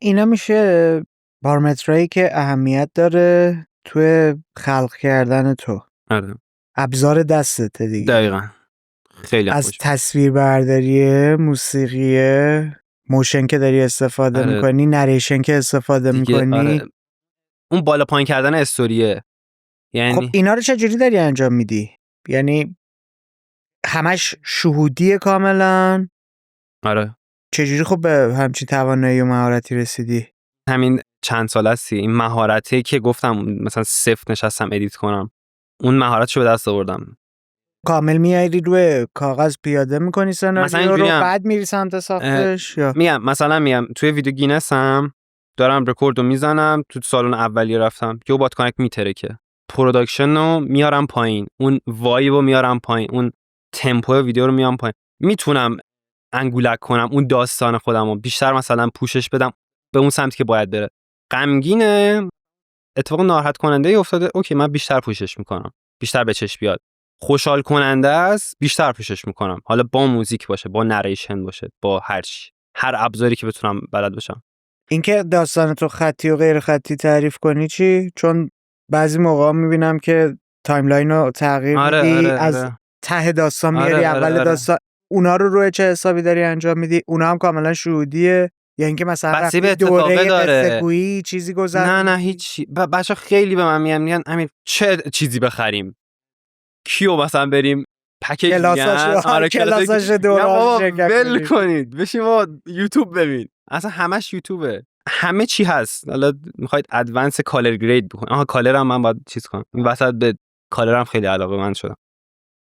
اینا میشه پارامترایی که اهمیت داره توی خلق کردن تو. آره. ابزار دستت دیگه. دقیقاً. خیلی از تصویربرداری، موسیقی، موشن که داری استفاده میکنی، نریشن که استفاده میکنی. آره. اون بالا پایین کردن استوریه. یعنی خب اینا رو چجوری داری انجام میدی؟ یعنی همش شهودیه کاملا؟ آره. چجوری خب به همچین توانایی و مهارتی رسیدی؟ همین چند سال هستی این مهارتی که گفتم مثلا صفر نشستم ادیت کنم، اون مهارتشو به دست آوردم. کامل میاری روی کاغذ پیاده میکنی سناریو رو، بعد میری سمت ساختش؟ یا میگم توی ویدیو گینسم دارم رکوردو میزنم، تو سالن اولیه رفتم که بات کانکت میترکه، پروداکشن رو میارم پایین، اون وایبو میارم پایین، اون تمپو ویدیو رو میارم پایین، میتونم انگولک کنم اون داستان خودمو بیشتر مثلا پوشش بدم به اون سمتی که باید بره. غمگینه، اتفاق ناراحت کننده ای افتاده، اوکی من بیشتر پوشش میکنم، بیشتر به چشم بیاد. خوشحال کننده است، بیشتر پوشش میکنم، حالا با موزیک باشه، با نریشن باشه، با هر ابزاری که بتونم بلد باشم. اینکه داستان تو خطی و غیر خطی تعریف کنی چی؟ چون بعضی موقع میبینم که تایملاین رو تغییر میدی، از ته داستان میاری اول داستان. اونا رو روی چه حسابی داری انجام میدی؟ اونا هم کاملا شهودیه یا اینکه مثلا رفتی دوره قصه گویی چیزی گذر؟ نه هیچ. بچا خیلی به من میگن امیر چه چیزی بخریم، کیو مثلا بریم پکیج میگن، کلاساش دوره‌اش ول کنید بشین ما یوتیوب ببین، اصلا همش یوتیوبه، همه چی هست. حالا میخواید ادوانس کالر گرید بکنید، کالر هم من باید چیز کنم، این وسط به کالر هم خیلی علاقه من شدم،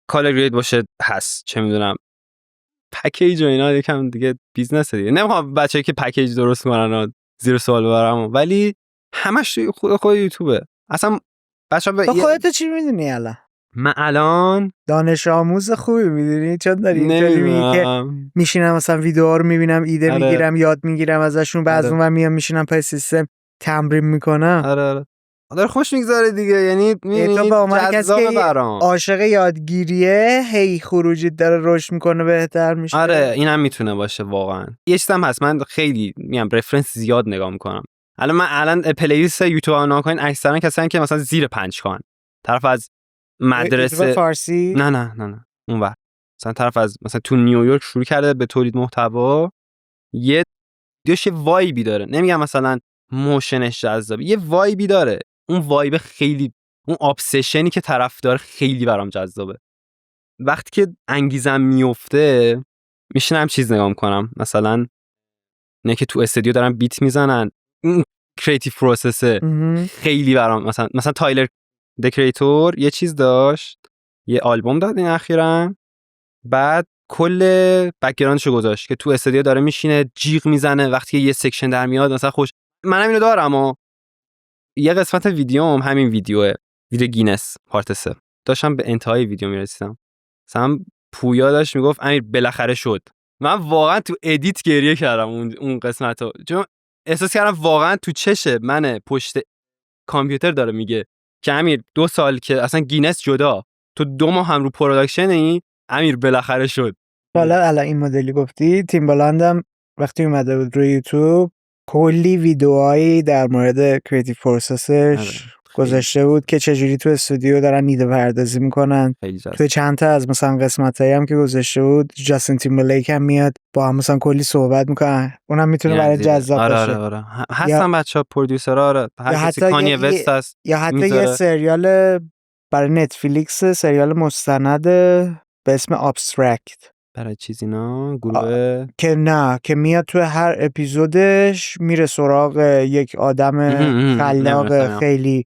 کالر گرید باشه هست، چه میدونم پکیج و اینا یکم دیگه بیزنسه دیگه. نمیخوام بچه‌ای که پکیج درست کنن زیر سوال ببرم، ولی همش خود یوتیوبه. اصلا بچه‌ها تو خودت چی میدونی الان؟ من الان دانش آموز خوبی میدونی، چون داری اینجوری میگی که میشینم مثلا ویدیوها رو میبینم، ایده میگیرم، یاد میگیرم ازشون، بعد اون میام میشینم پای سیستم تمرین میکنم. آره داره خوش میگذاره دیگه، یعنی تو به عنوان کسی که عاشق یادگیریه، هی خروجیت داره رشد میکنه، بهتر میشه. آره اینم میتونه باشه واقعا. یه چیزم هست، من خیلی میگم رفرنس زیاد نگاه میکنم. الان پلیلیست یوتیوب رو نگاه کنین، اکثرا کسایی که مثلا زیر 5 کان، طرف از مدرسه فارسی، نه اونور مثلا طرف از مثلا تو نیویورک شروع کرده به تولید محتوا، یه ویدیوش یه وایبی داره. نمیگم مثلا موشنش جذابه، یه وایبی داره. اون وایب خیلی، اون ابسشنی که طرف داره خیلی برام جذابه. وقتی که انگیزم میفته میشینم چیز نگاه میکنم، مثلا نه که تو استودیو دارن بیت میزنن، این کریتیو پروسسه خیلی برام، مثلا تایلر دکریتور یه چیز داشت، یه آلبوم داد این اخیراً، بعد کل بک‌گراندشو گذاشت که تو استودیو داره میشینه جیغ میزنه وقتی یه سکشن در میاد مثلا خوش. منم اینو دارم و یه قسمت ویدیوم همین ویدیو گینس پارت 3 داشتم به انتهای ویدیو میرسیدم، مثلا پویا داشت میگفت امیر بالاخره شد. من واقعا تو ادیت گریه کردم اون قسمتو، چون احساس کردم واقعا تو چشه من پشت کامپیوتر داره میگه که امیر 2 سال که اصلا گینس جدا، تو 2 ماه هم رو پروداکشنی، امیر بالاخره شد. حالا الان این مدلی گفتی، تیمبالندم وقتی اومده بود روی یوتیوب کلی ویدیوهایی در مورد کریتیو پروسسش گذاشته بود که چجوری تو استودیو دارن ایده پردازی میکنن. تو چند تا از مثلا قسمتایی هم که گذاشته بود جاستین تیمبرلیک هم میاد با هم مثلا کلی صحبت میکنن، اونم میتونه برای جذاب باشه. آره هستن بچه‌ها پرودیوسرها، آره هر کسی کانیه وست هست، یا حتی یه سریال برای نتفلیکس، سریال مستند به اسم ابسترکت، برای چیزی نه گروه که نه که میاد تو هر اپیزودش میره سراغ یک آدم خلاق خیلی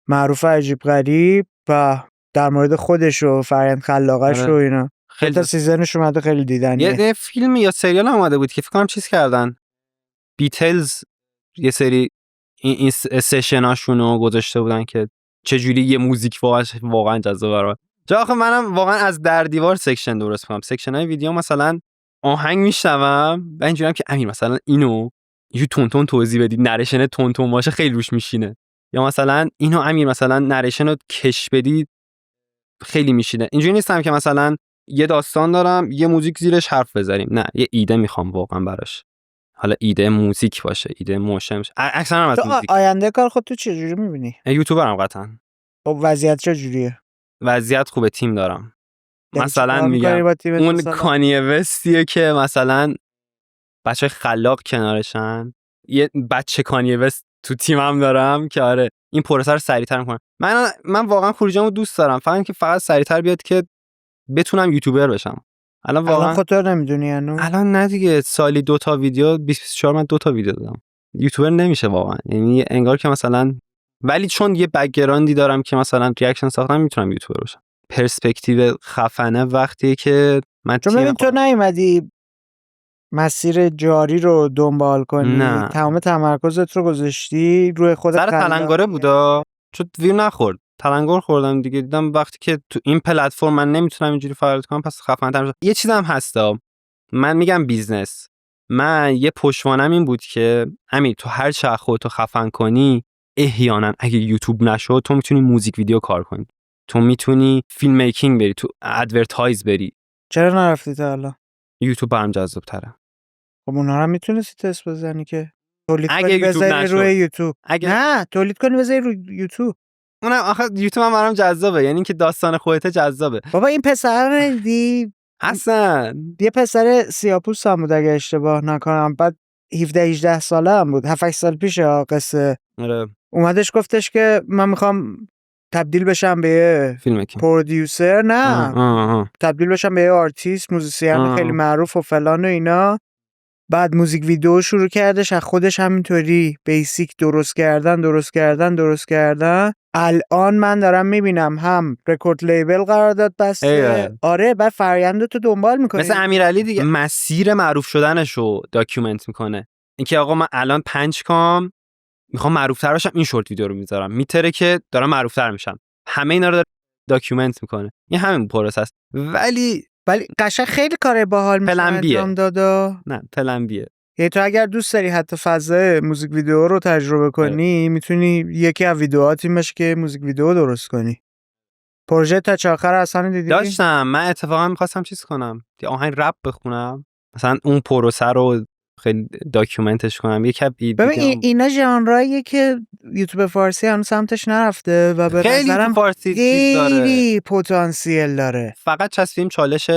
معروف عجیب غریب و در مورد خودش و فرآیند خلاقش و اینا. خیلی تا سیزنش اومده، خیلی دیدنیه. یه فیلم یا سریال هم اومده بود که فکر کنم چیز کردن، بیتلز یه سری این سشناشونو گذاشته بودن که چجوری یه موزیک واقعا جذابه برام. جا آخه منم واقعا از در دیوار سکشن درست کنم، سکشنای ویدیو مثلا آهنگ میشنوم و اینجوریام که امیر مثلا اینو یه تون تون توضیح بدید، نریشن تون تون باشه خیلی روش میشینه، یا مثلا اینو امیر مثلا نریشن رو کش بدید خیلی میشینه. اینجوری نیستم که مثلا یه داستان دارم یه موزیک زیرش حرف بزنیم، نه یه ایده میخوام واقعا براش، حالا ایده موزیک باشه، ایده موشن باشه، اکثرا هم از موزیک. آینده کار خودت تو چجوری میبینی؟ یوتیوبرم قطعا. خب وضعیت چجوریه؟ وضعیت خوبه، تیم دارم. مثلا میگم اون کانیه وستیه که مثلا بچه خلاق کنارشن، یه بچه کانیه وست تو تیمم دارم که آره این پروسه رو سریعتر میکنم. من واقعا خروجیامو دوست دارم، فقط سریعتر بیاد که بتونم یوتیوبر بشم. الان واقعا خودت نمیدونی هنوز؟ الان نه دیگه، سالی 2 تا ویدیو 2024 من 2 تا ویدیو دادم. یوتیوبر نمیشه واقعا، یعنی انگار که مثلا، ولی چون یه بک‌گراندی دارم که مثلا ریاکشن ساختم میتونم یوتیوبر بشم. پرسپکتیو خفنه وقتی که من تو نیومدی مسیر جاری رو دنبال کنی، نه. تمام تمرکزت رو گذاشتی روی خودت. سر تلنگره بودا، چون ویو نخورد، تلنگر خوردم دیگه. دیدم وقتی که تو این پلتفرم من نمیتونم اینجوری فعالیت کنم، پس خفن‌تر. یه چیزم هستا، من میگم بیزنس، من یه پشتوانم این بود که امیر تو هر چه خودتو خفن کنی، احیانا اگه یوتیوب نشد تو میتونی موزیک ویدیو کار کنی، تو میتونی فیلم میکینگ بری، تو ادورتایز بری. چرا نرفتی تا حالا؟ یوتیوب برام جذاب تره. خب اونها رو میتونستی تست بزنی که تولید کنی بذاری روی یوتیوب. نه تولید کنی بذاری روی یوتیوب. اونم آخه یوتیوب هم برام جذابه، یعنی که داستان خودت جذابه. بابا این پسر رو ندیدی؟ اصلا یه پسر سیاپوست هم بود اگه اشتباه نکنم، بعد 17-18 ساله هم بود، 7-8 سال پیش قصه. اومدش گفتش که من میخوام تبدیل بشم به یه پرودیوسر، نه تبدیل بشم به یه آرتیست، موزیسین خیلی معروف و فلان و اینا. بعد موزیک ویدیو شروع کردش از خودش، همینطوری بیسیک درست کردن. الان من دارم میبینم هم رکورد لیبل قرارداد بسته. آره بعد فرآیند تو دنبال میکنی، مثل امیرعلی دیگه مسیر معروف شدنشو داکیومنت میکنه. اینکه آقا من الان 5 کام میخوام معروف‌تر بشم، این شورت ویدیو رو میذارم، میتره که دارم معروف‌تر میشم. همه اینا رو داکیومنت میکنه. این همین پروسه است. ولی قشنگ خیلی کاره باحال میشه انجام دادا. نه پلن بیه. یعنی تو اگر دوست داری حتی فضای موزیک ویدیو رو تجربه کنی، میتونی یکی از ویدیوهات این باشه که موزیک ویدیو درست کنی. پروژه تا چه آخر اصلا دیدی؟ داشتم، من اتفاقا می‌خواستم چیز کنم، یه آهنگ رپ بخونم، مثلا اون پروسه رو خیلی داکیومنتش کنم. ببین اینا ژانراییه که یوتیوب فارسی هنوز سمتش نرفته و به نظرم خیلی پتانسیل داره. فقط چسبیم چالش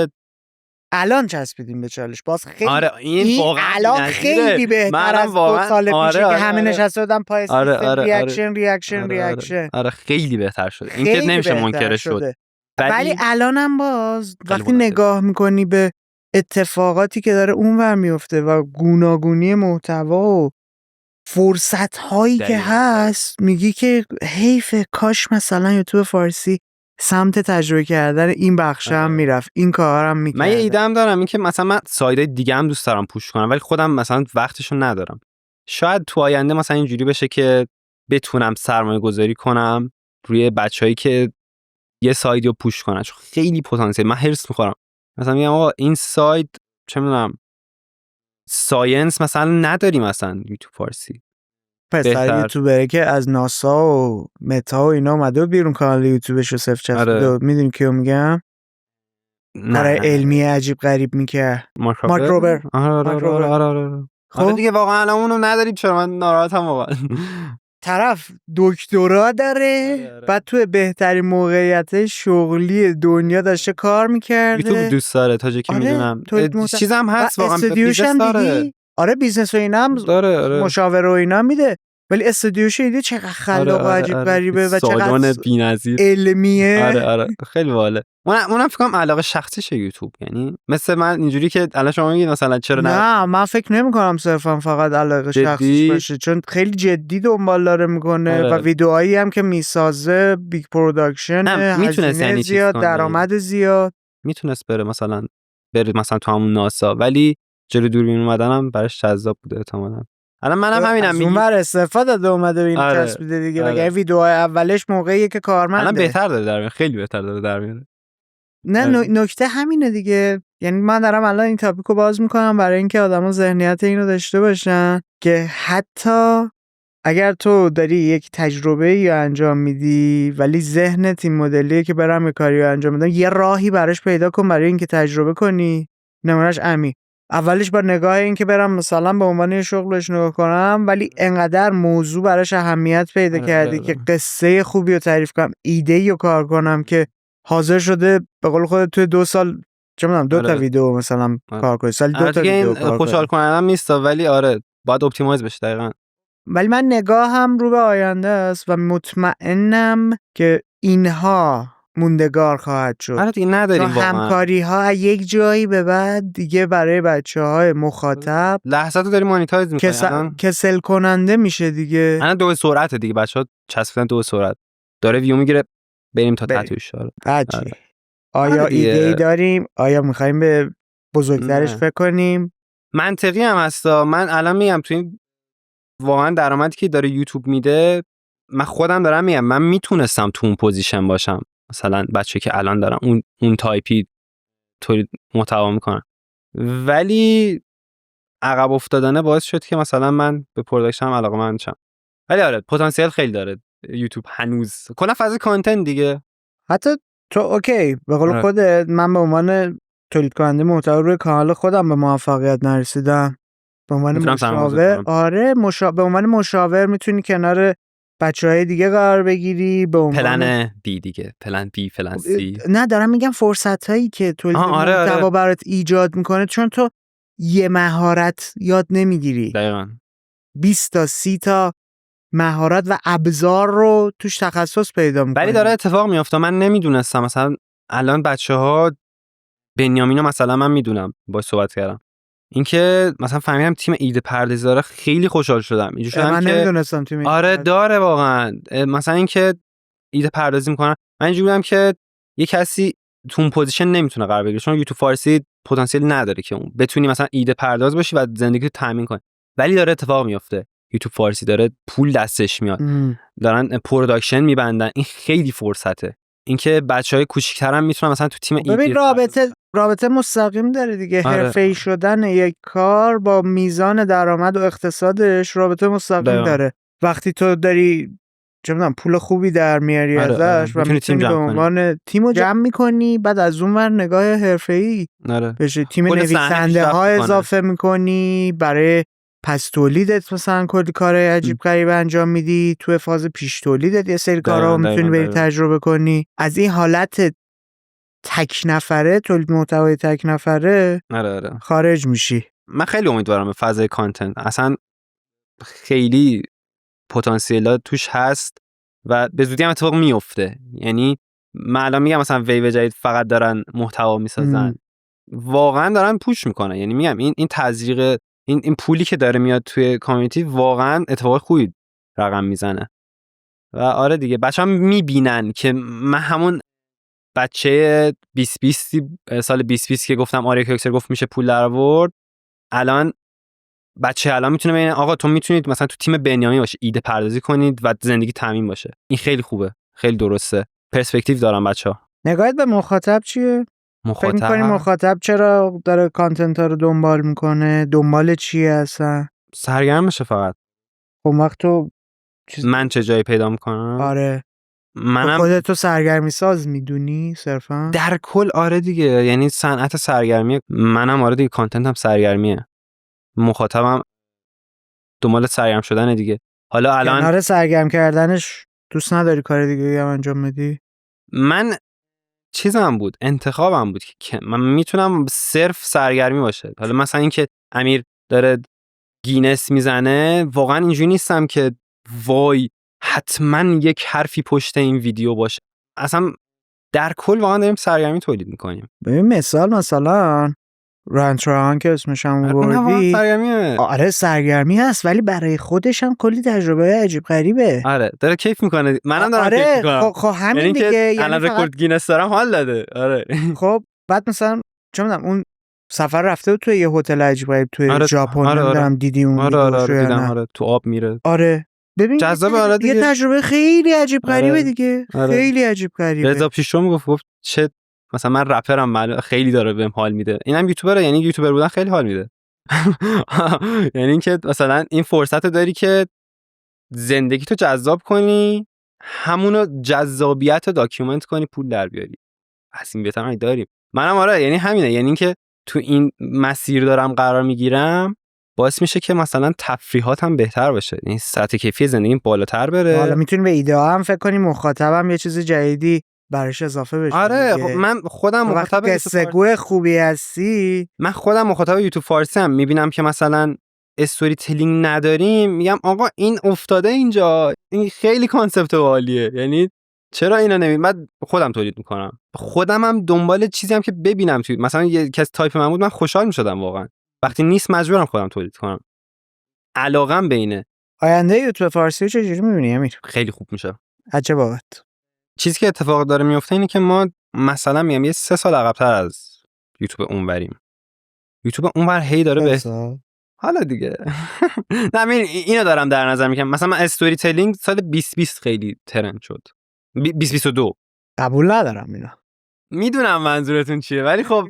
الان چسبیدیم به چالش باز خیلی آره این واقعا الان خیلی بهتر از 2 سال پیشه که همه نشسته بودن پای سیستم ریاکشن آره خیلی بهتر شده این که نمیشه منکرش شد ولی الانم باز وقتی نگاه میکنی به اتفاقاتی که داره اونور میفته و گوناگونی محتوا و فرصت هایی که هست میگی که حیف کاش مثلا یوتیوب فارسی سمت تجربه کردن این بخش هم میرفت این کارم میکرد. من یه ایده‌ام دارم این که مثلا من سایدای دیگه هم دوست دارم پوش کنم ولی خودم مثلا وقتشو ندارم. شاید تو آینده مثلا اینجوری بشه که بتونم سرمایه گذاری کنم روی بچه‌هایی که یه سایدیو پوش کنن چون خیلی پتانسیل من هرس میخورم مثلا میگم آقا این ساید چه میدونم ساینس مثلا نداریم مثلا یوتیوب فارسی پسر یوتیوبره که از ناسا و متا و اینا اومده بیرون کانال یوتیوبش رو صفر چسبیده میدونی کیو میگم کارهای علمی عجیب غریب میکرد مارک روبر خب دیگه واقعا الان اونو نداریم چرا من ناراحتم واقعا طرف دکترا داره بعد تو بهترین موقعیت شغلی دنیا داشته کار میکرده یوتیوب دوست داره تا جایی که میدونم چیزم هست واقعا بیزنس داره آره بیزنس و اینا هم داره مشاوره و اینا میده ولی استودیوش ایده چقدر خلاق و عجیب غریبه و چقدر بی‌نظیر علمیه. آره خیلی باحاله. اونم فکر کنم علاقه شخصیشه یوتیوب یعنی مثل من اینجوری که الان شما میگید مثلا چرا نه من فکر نمی‌کنم صرفا فقط علاقه شخصیش باشه چون خیلی جدی دنبال داره میکنه و ویدیوهایی هم که میسازه بیگ پروداکشن هزینه زیاد درآمد زیاد میتونست بره مثلا تو همون ناسا ولی جلو دوربین اومدنم براش جذاب بوده احتمالاً. الان منم همینم میگم اونور استفاده داده اومده این چسبیده دیگه وگرنه ویدیوهای اولش موقعیه که کارمنده الان بهتر داره در میاد خیلی بهتر داره در میاد. نه نکته همینه دیگه یعنی من دارم الان این تاپیکو باز میکنم برای اینکه آدما ذهنیت اینو داشته باشن که حتی اگر تو داری یک تجربه یا انجام میدی ولی ذهنت این مدلیه که برام یه کاری رو انجام بدم یه راهی براش پیدا کن برای اینکه تجربه کنی. نمونهش امی اولش با نگاه این که برم مثلا به عنوان شغلش نگاه کنم ولی انقدر موضوع براش اهمیت پیدا کرده که قصه خوبی رو تعریف کنم ایده‌ای رو کار کنم که حاضر شده به قول خودت توی 2 سال چه می‌دونم 2 تا ویدیو مثلا کار کنی سالی 2 تا ویدیو کار کنی. خوشحال کنندم نیست ولی آره باید اپتیمایز بشه دقیقاً. ولی من نگاهم رو به آینده است و مطمئنم که اینها موندگار خواهد شد. آره دیگه نداریم واقعا. همکاری ها یک جایی به بعد دیگه برای بچه‌های مخاطب لحظاتو داری مانیتایز می‌کنی کسل کننده میشه دیگه. الان 2 سرعت دیگه بچه‌ها چسبیدن 2 سرعت داره ویو میگیره بریم تا تاتوش. آره. آیا ایده‌ای داریم؟ آیا می‌خوایم به بزرگترش فکر کنیم؟ منطقی هم هستا. من الان میگم تو این واقعا درآمدی که داره یوتیوب میده من خودم دارم میگم من میتونستم تو اون پوزیشن باشم مثلا بچه که الان دارم اون تایپی تولید محتوا میکنن ولی عقب افتادنه باعث شد که مثلا من به پروداکشن علاقه‌مند شم. ولی آره پتانسیل خیلی داره یوتیوب هنوز کلا فاز کانتنت دیگه. حتی تو اوکی به قول خودت من به عنوان تولید کننده محتوا روی کانال خودم به موفقیت نرسیدم. به عنوان مشاور به عنوان مشاور میتونی کنار بچهای دیگه قرار بگیری به عنوان پلن دی دیگه پلن بی پلن سی. نه دارم میگم فرصت هایی که تولید محتوا برات ایجاد میکنه چون تو یه مهارت یاد نمیگیری دقیقاً 20 تا 30 تا مهارت و ابزار رو توش تخصص پیدا میکنی. ولی داره اتفاق میفته. من نمیدونستم مثلا الان بچه‌ها بنیامینو مثلا من میدونم باهاش صحبت کردم اینکه مثلا فهمیدم تیم ایده پردازی داره خیلی خوشحال شدم اینجوری شدم من که نمیدونستم تیم آره داره واقعا مثلا اینکه ایده پردازی میکنن من اینجوری بودم که یه کسی تو اون پوزیشن نمیتونه قرار بگیره چون یوتیوب فارسی پتانسیل نداره که اون بتونی مثلا ایده پرداز باشی و زندگی رو تامین کنی ولی داره اتفاق میفته. یوتیوب فارسی داره پول دستش میاد دارن پروداکشن میبندن این خیلی فرصته. اینکه بچهای کوچیک‌تر هم میتونن مثلا تو تیم ایده ببین رابطه مستقیم داره دیگه. حرفه‌ای شدن یک کار با میزان درآمد و اقتصادش رابطه مستقیم داره. وقتی تو داری چه می‌دونم پول خوبی در میاری ازش و میتونی به عنوان تیمو جمع می‌کنی بعد از اون ور نگاه حرفه‌ای بشه تیم نویسنده ها اضافه می‌کنی برای پس تولیدت مثلا کلی کارهای عجیب غریب انجام میدی تو فاز پیش تولیدت یه سری کارا میتونی بری تجربه کنی. از این حالت تک نفره، تولید محتوای تک نفره آره خارج میشی. من خیلی امیدوارم به فضای کانتنت، اصلا خیلی پتانسیلات توش هست و به زودی هم اتفاق میفته. یعنی من الان میگم مثلا ویو جدید فقط دارن محتوا میسازن، واقعا دارن پوش میکنن. یعنی میگم این تزریق، این پولی که داره میاد توی کامیونیتی واقعا اتفاق خوبی رقم میزنه. و آره دیگه بچه‌ها میبینن که من همون بچه 2020 سال 2020 که گفتم آره کاکسر گفت میشه پول در آورد، الان بچه الان میتونه ببینه آقا تو میتونید مثلا تو تیم بنیامی باشی، ایده پردازی کنید و زندگی تامین باشه. این خیلی خوبه، خیلی درسته. پرسپکتیو دارن بچه‌ها. نگاهت به مخاطب چیه؟ فکر می‌کنی مخاطب چرا داره کانتنت ها رو دنبال میکنه؟ دنبال چیه اصلا؟ سرگرم بشه فقط. خب وقت تو من چه جایی پیدا میکنم؟ آره منم خودتو سرگرمی ساز میدونی صرفا؟ در کل آره دیگه، یعنی صنعت سرگرمی منم آره دیگه، کانتنتم سرگرمیه، مخاطبم دنبال سرگرم شدن دیگه. حالا الان کنار سرگرم کردنش دوست نداری کار دیگه هم انجام بدی؟ من چیزم بود، انتخابم بود که من میتونم صرف سرگرمی باشه. حالا مثلا این که امیر داره گینس میزنه، واقعا اینجوری نیستم که وای حتما یک حرفی پشت این ویدیو باشه. اصلا در کل واقعا داریم سرگرمی تولید میکنیم. ببین مثلا رانتران که اسمش هم آوردی، سرگرمیه. آره سرگرمی هست ولی برای خودش هم کلی تجربه عجیب غریبه. آره داره کیف میکنه، منم دارم آره کیف میکنم. خب همین یعنی دیگه، که یعنی الان رکورد گینس دارم حال داده. آره خب بعد مثلا چه میدونم اون سفر رفته بود توی یه هتل عجیب غریب توی ژاپن، نمیدونم دیدی اون ویدیوشو یا دیدم. نه؟ آره تو آب میره. آره ببین جذاب. یه تجربه خیلی عجیب غریبه دیگه. خیلی عجیب غریبه. رضا پیشرو گفت چه مثلا من رپرم، خیلی داره بهم حال میده. اینم یوتیوبره، یعنی یوتیوبر بودن خیلی حال میده. یعنی اینکه مثلا این فرصت رو داری که زندگی تو جذاب کنی، همونو جذابیت رو داکیومنت کنی، پول در بیاری. از این بهتر داریم. منم آره یعنی همینه، یعنی اینکه تو این مسیر دارم قرار میگیرم باعث میشه که مثلا تفریحاتم بهتر باشه، یعنی سطح کیفی زندگیم بالاتر بره. حالا میتونی به ایده ها هم فکر کنی، مخاطبم یه چیز جدیدی براش اضافه بشه. آره خب من خودم مخاطب قصه گوی خوبی هستی، من خودم مخاطب یوتیوب فارسی هم میبینم که مثلا استوری تلینگ نداریم، میگم آقا این افتاده اینجا، این خیلی کانسپت عالیه، یعنی چرا اینا نمیبینم؟ بعد خودم تولید میکنم، خودم هم دنبال چیزی هم که ببینم توی مثلا یه کس تایپ من بود، من خوشحال میشدم واقعا. وقتی نیست مجبورم خودم تولید کنم. علاقم بینه. آینده یوتیوب فارسی رو چجوری میبینی امیر؟ خیلی خوب میشه. عجب بابت. چیزی که اتفاق داره میفته اینه که ما مثلا میگم یه 3 سال عقب‌تر از یوتیوب اونوریم. یوتیوب اونور هی داره حالا دیگه نه اینو دارم در نظر میگم. مثلا من استوری تلینگ سال 2020 خیلی ترند شد. 2022 قبول ندارم اینا. میدونم منظورتون چیه ولی خب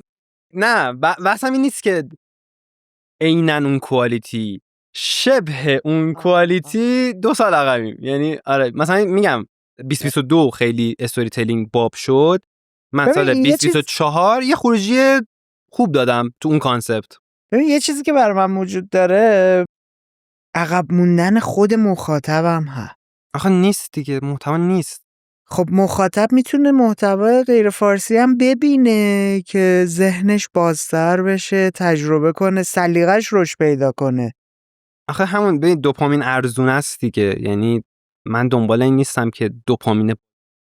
نه واسه این نیست که عیناً اون کوالیتی، شبه اون کوالیتی 2 سال عقبیم. یعنی آره مثلا میگم 2022 خیلی استوری تلینگ باب شد. من سال 2024 یه خروجی خوب دادم تو اون کانسپت. ببین یه چیزی که برای من موجود داره، عقب موندن خود مخاطبم هست. آخه نیست دیگه، محتوا نیست. خب مخاطب میتونه محتوای غیر فارسی هم ببینه که ذهنش بازتر بشه، تجربه کنه، سلیقه‌اش روش پیدا کنه. آخه همون ببین دوپامین ارزون است دیگه. یعنی من دنبال این نیستم که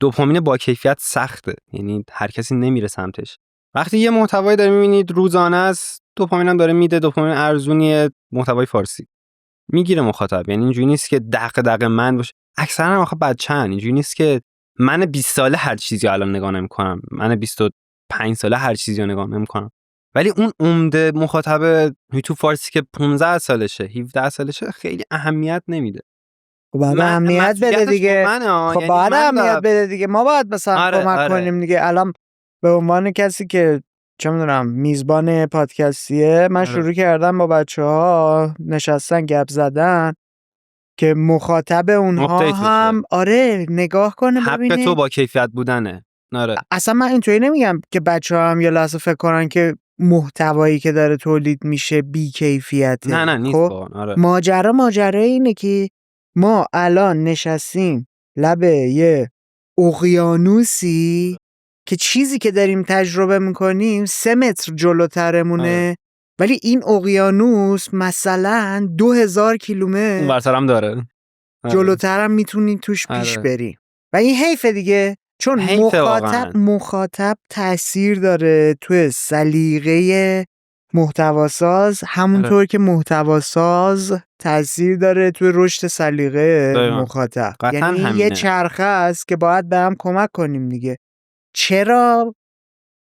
دوپامین با کیفیت سخته، یعنی هر کسی نمیره سمتش. وقتی یه محتوایی داره میبینید روزانه است، دوپامین هم داره میده، دوپامین ارزونیه، محتوای فارسی میگیره مخاطب. یعنی اینجوری نیست که دغدغه من باشه. اکثرا آخه بچه‌ن، اینجوری نیست که من 20 ساله هر چیزی الان نگاه نمی‌کنم، من 25 ساله هر چیزی رو نگاه نمی‌کنم. ولی اون عمده مخاطب یوتیوب فارسی که 15 سالشه 17 سالشه خیلی اهمیت نمیده. خب باید اهمیت بده دیگه. خب یعنی باید اهمیت بده دیگه. ما باید مثلا کمک کنیم دیگه. الان به عنوان کسی که چه میدونم میزبان پادکستیه، من شروع کردم با بچه‌ها نشستن گپ زدن که مخاطب اونها هم آره نگاه کنه ببینه حق تو با کیفیت بودنه. آره اصلا من اینطوری نمیگم که بچه‌ها هم یه لحظه فکر کنن که محتوایی که داره تولید میشه بی کیفیته. نه نیست واقعا. آره ماجرا اینه که ما الان نشستیم لب یه اقیانوسی که چیزی که داریم تجربه میکنیم 3 متر جلوترمونه، ولی این اقیانوس مثلا 2000 کیلومتر اون ورتر هم داره، جلوترم میتونی توش پیش بری و این حیفه دیگه، چون مخاطب تأثیر داره توی سلیقه محتواساز، همونطور که محتواساز تأثیر داره توی رشد سلیقه مخاطب. یعنی یه چرخه است که باید به هم کمک کنیم دیگه. چرا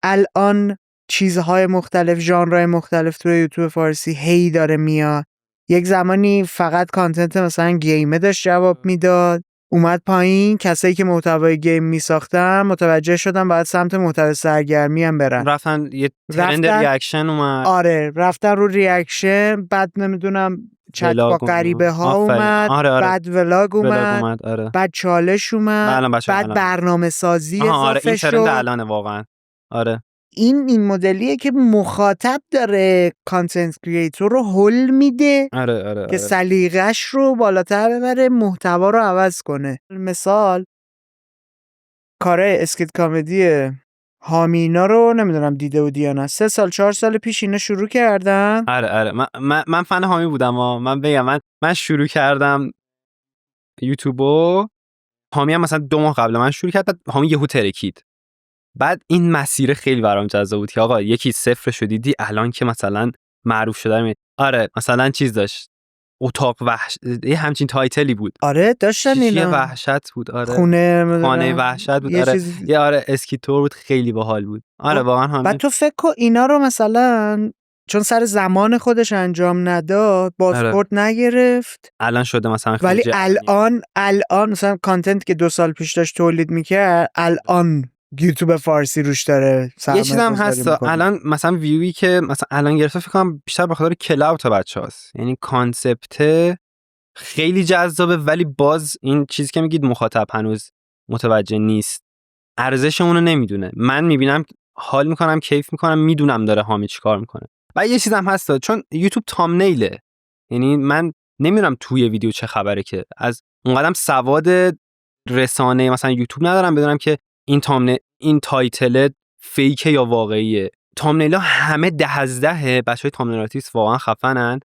الان چیزهای مختلف، ژانرهای مختلف توی یوتیوب فارسی هی داره میاد؟ یک زمانی فقط کانتنت مثلا گیمه داشت جواب میداد، اومد پایین، کسایی که محتوای گیم میساختن متوجه شدن باید سمت محتوای سرگرمی هم برن، رفتن یه ترند ریاکشن اومد. آره رفتن رو ریاکشن، بعد نمیدونم چت با غریبه ها اومد. بعد ولاگ اومد. بعد چالش اومد. بعد برنامه سازی اضافه شد. این ترند الانه واقعا. آره این مدلیه که مخاطب داره کانتنت کریئتور رو هول میده که سلیقه‌اش رو بالاتر ببره، محتوا رو عوض کنه. مثال کاره اسکیت کمدی هامینا رو نمیدونم دیده بودی یا نه، 3 سال 4 سال پیش اینا شروع کردن. آره من فن حامی بودم. من بگم من شروع کردم یوتیوبو، حامی هم مثلا 2 ماه قبل من شروع کرد، بعد حامی یهو ترکید. بعد این مسیر خیلی برام جذاب بود که آقا یکی صفر شدیدی، الان که مثلا معروف شده آره مثلا چیز داشت، اتاق وحشت، یه همچین تایتلی بود. آره داشتن اینا، وحشت بود. آره خانه وحشت بود. آره یه آره اسکیتور بود، خیلی باحال بود. آره واقعا همین. بعد تو فکر کن اینا رو مثلا چون سر زمان خودش انجام نداد، بازخورد نگرفت، الان شده مثلا، ولی الان مثلا کانتنت که 2 سال پیش داشت تولید میکرد، الان یوتیوب فارسی روش داره. یه چیزم هست الان مثلا ویوی که مثلا الان گرفته، فکر کنم بیشتر به خاطر کلاوت بچه‌هاست. یعنی کانسپت خیلی جذابه، ولی باز این چیزی که میگید مخاطب هنوز متوجه نیست، ارزشمون رو نمیدونه. من میبینم، حال میکنم، کیف میکنم، میدونم داره حامی چیکار میکنه. و یه چیزم هست، چون یوتیوب تامنیله، یعنی من نمیدونم توی ویدیو چه خبره که از اونقدرم سواد رسانه مثلا یوتیوب ندارم بدونم که این تایتل فیکه یا واقعیه. تامنیلا همه 10 از 10. بچهای تامنیل آرتیست واقعا خفنن.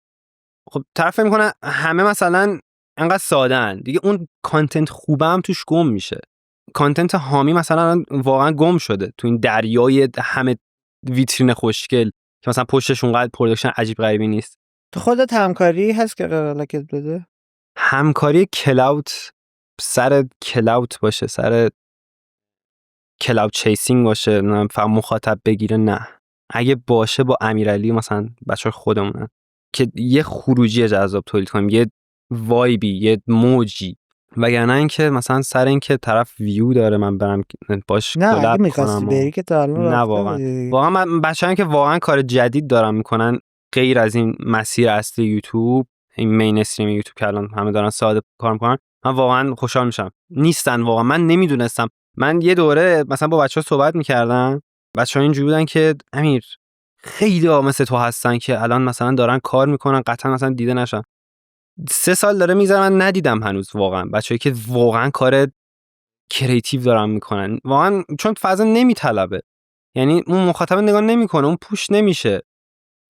خب طرف فکر میکنه همه مثلا انقدر ساده‌ان دیگه، اون کانتنت خوبه هم توش گم میشه. کانتنت حامی مثلا واقعا گم شده تو این دریای همه ویترین خوشگل که مثلا پشتش اونقدر پروداکشن عجیب غریبی نیست. تو خودت همکاری هست که قلقلکت بده؟ همکاری کلاوت، سر کلاوت باشه، سر کلاوت چیسینگ باشه، نه فقط مخاطب بگیره، نه. اگه باشه با امیرعلی مثلا بچه‌ها خودمونن که یه خروجی جذاب تولید کنیم، یه وایبی، یه موجی، وگرنه اینکه مثلا سر اینکه طرف ویو داره من برم باش کلاب کنم. بری که تا الان نه واقعا من بچه‌ام که واقعا کار جدید دارن میکنن غیر از این مسیر اصلی یوتیوب، این مین استریم یوتیوب که الان همه دارن ساده کار میکنن، من واقعا خوشحال میشم. نیستن واقعا، من نمیدونستم. من یه دوره مثلا با بچه‌ها صحبت میکردم، بچه‌ها اینجوری بودن که امیر خیلی مثل تو هستن که الان مثلا دارن کار میکنن، قطعا مثلا دیده نشن. 3 سال داره میذارن، من ندیدم هنوز واقعا بچه‌ای که واقعا کار کریتیو دارن میکنن، واقعا چون فضا نمیطلبه. یعنی اون مخاطب نگاه نمیکنه، اون پوش نمیشه.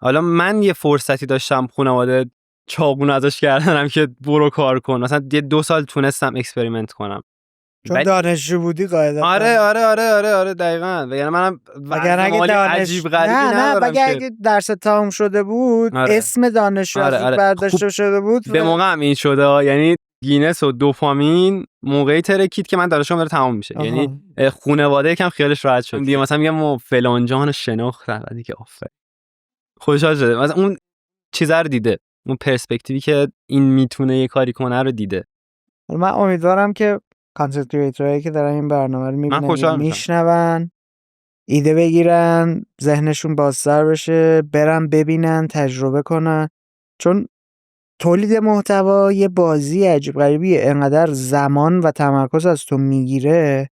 حالا من یه فرصتی داشتم، خانواده چاقون ازش کردنم که برو کار کن، مثلا 2 سال تونستم اکسپریمنت کنم چون دانشجو بودی قاعدتا. آره دقیقاً. وگرنه منم اگه عجیب غریبی ندارم که اگه درس تموم شده بود، اسم دانشجو برداشته شده بود، به موقع هم این شده. یعنی گینس و دوپامین موقعی ترکید که من دانشجوم داره تمام میشه. یعنی خانواده یکم خیالش راحت شد دیگه. مثلا میگم فلان جان شناختن دیگه، آفرین، خوشحال شده. مثلا اون چیزا رو دیده، اون پرسپکتیوی که این میتونه یه کاری کنه رو دیده. من امیدوارم که کانتنت کریئتورایی که دارن این برنامه رو میبینن، میشنون، ایده بگیرن، ذهنشون بازتر بشه، برن ببینن، تجربه کنن. چون تولید محتوا یه بازی عجیب غریبیه، انقدر زمان و تمرکز از تو میگیره،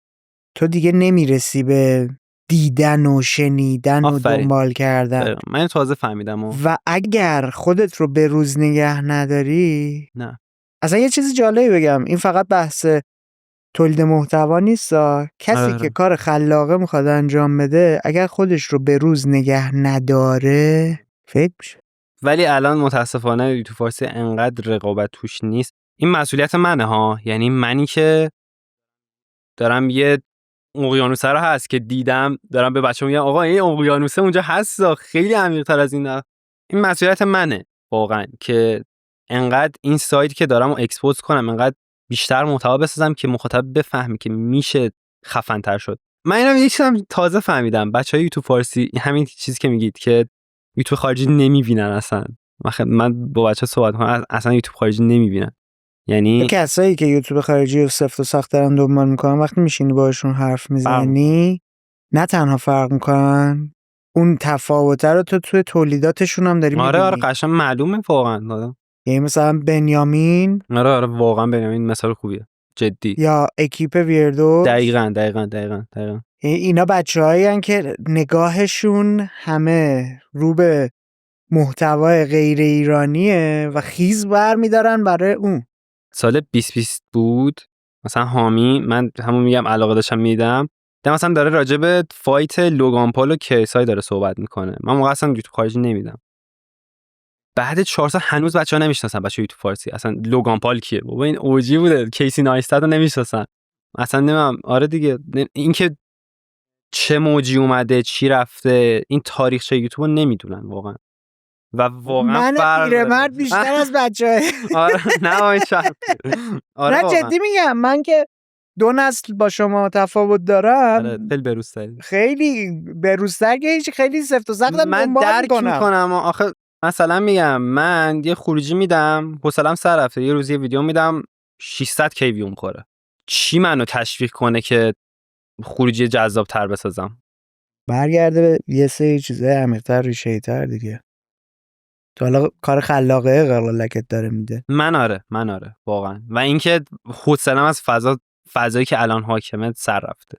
تو دیگه نمیرسی به دیدن و شنیدن و دنبال کردن. من تازه فهمیدم و اگر خودت رو به روز نگه نداری، نه. اصلا یه چیز جالبی بگم، این فقط بحث تولید محتوا نیستا. کسی آره. که کار خلاقه میخواد انجام بده اگر خودش رو به روز نگه نداره فکر میشه. ولی الان متاسفانه یوتیوب فارسی انقدر رقابت توش نیست. این مسئولیت منه ها، یعنی منی که دارم یه اقیانوسه رو هست که دیدم دارم به بچه‌ها میگم آقا این اقیانوسه اونجا هست، خیلی عمیق‌تر از این. این مسئولیت منه واقعا که انقدر این سایتی که دارم رو اکسپوز کنم، انقدر بیشتر محتوا بسازم که مخاطب بفهمه که میشه خفن‌تر شد. من اینم یه چیزم تازه فهمیدم، بچهای یوتیوب فارسی همین چیزی که میگید که یوتیوب خارجی نمیبینن اصلا. من با بچه‌ها صحبت می‌کنم اصلا یوتیوب خارجی نمیبینن. یعنی کسایی که یوتیوب خارجی رو سفت و سخت دارن دنبال میکنن وقتی میشینی باشون حرف میزنی نه تنها فرق میکنن، اون تفاوت رو تو توی تولیداتشون هم داری میبینی. آره قشنگ معلومه واقعا. یعنی مثلا بنیامین آره واقعا بنیامین مثال خوبیه، جدی. یا اکیپ ویردو دقیقاً. یعنی اینا بچه‌هایی هن که نگاهشون همه رو به محتوای غیر ایرانیه و خیز برمیدارن برای اون. سال 2020 بود مثلا حامی، من همون میگم علاقه داشتم میدم مثلا داره راجع به فایت لوگان پال و کیسای داره صحبت میکنه. من موقع اصلا یوتیوب خارجی نمیدم. بعد 4 سال هنوز بچه‌ها نمیشناسن، بچه‌ها یوتیوب فارسی اصلا لوگان پال کیه بابا، این اوجی بوده، کیسی نایستاد رو نمیشناسن اصلا. نمیدونم آره دیگه، این که چه موجی اومده چی رفته، این تاریخچه یوتیوب رو نمیدونن واقعا. و واقعا من پیرمرد بیشتر از بچه‌ها. آره نه آره نه جدی میگم، من که 2 نسل با شما تفاوت دارم. آره خیلی بروزتری، خیلی بروزتر که هیچ، خیلی سفت و سختم من دنبال درک میکنم. میکنم. آخه مثلا میگم من یه خروجی میدم حوصله‌ام سر رفته، یه روز یه ویدیو میدم 600 کی ویو میخوره، چی منو تشویق کنه که خروجی جذاب تر بسازم؟ برگرده به یه سری چیزای عمیق‌تر ریشه‌ای‌تر دیگه. تو حالا کار خلاقه قلقلکت داره میده. من آره واقعا. و اینکه حوصله‌ام از فضایی که الان حاکمه سر رفته.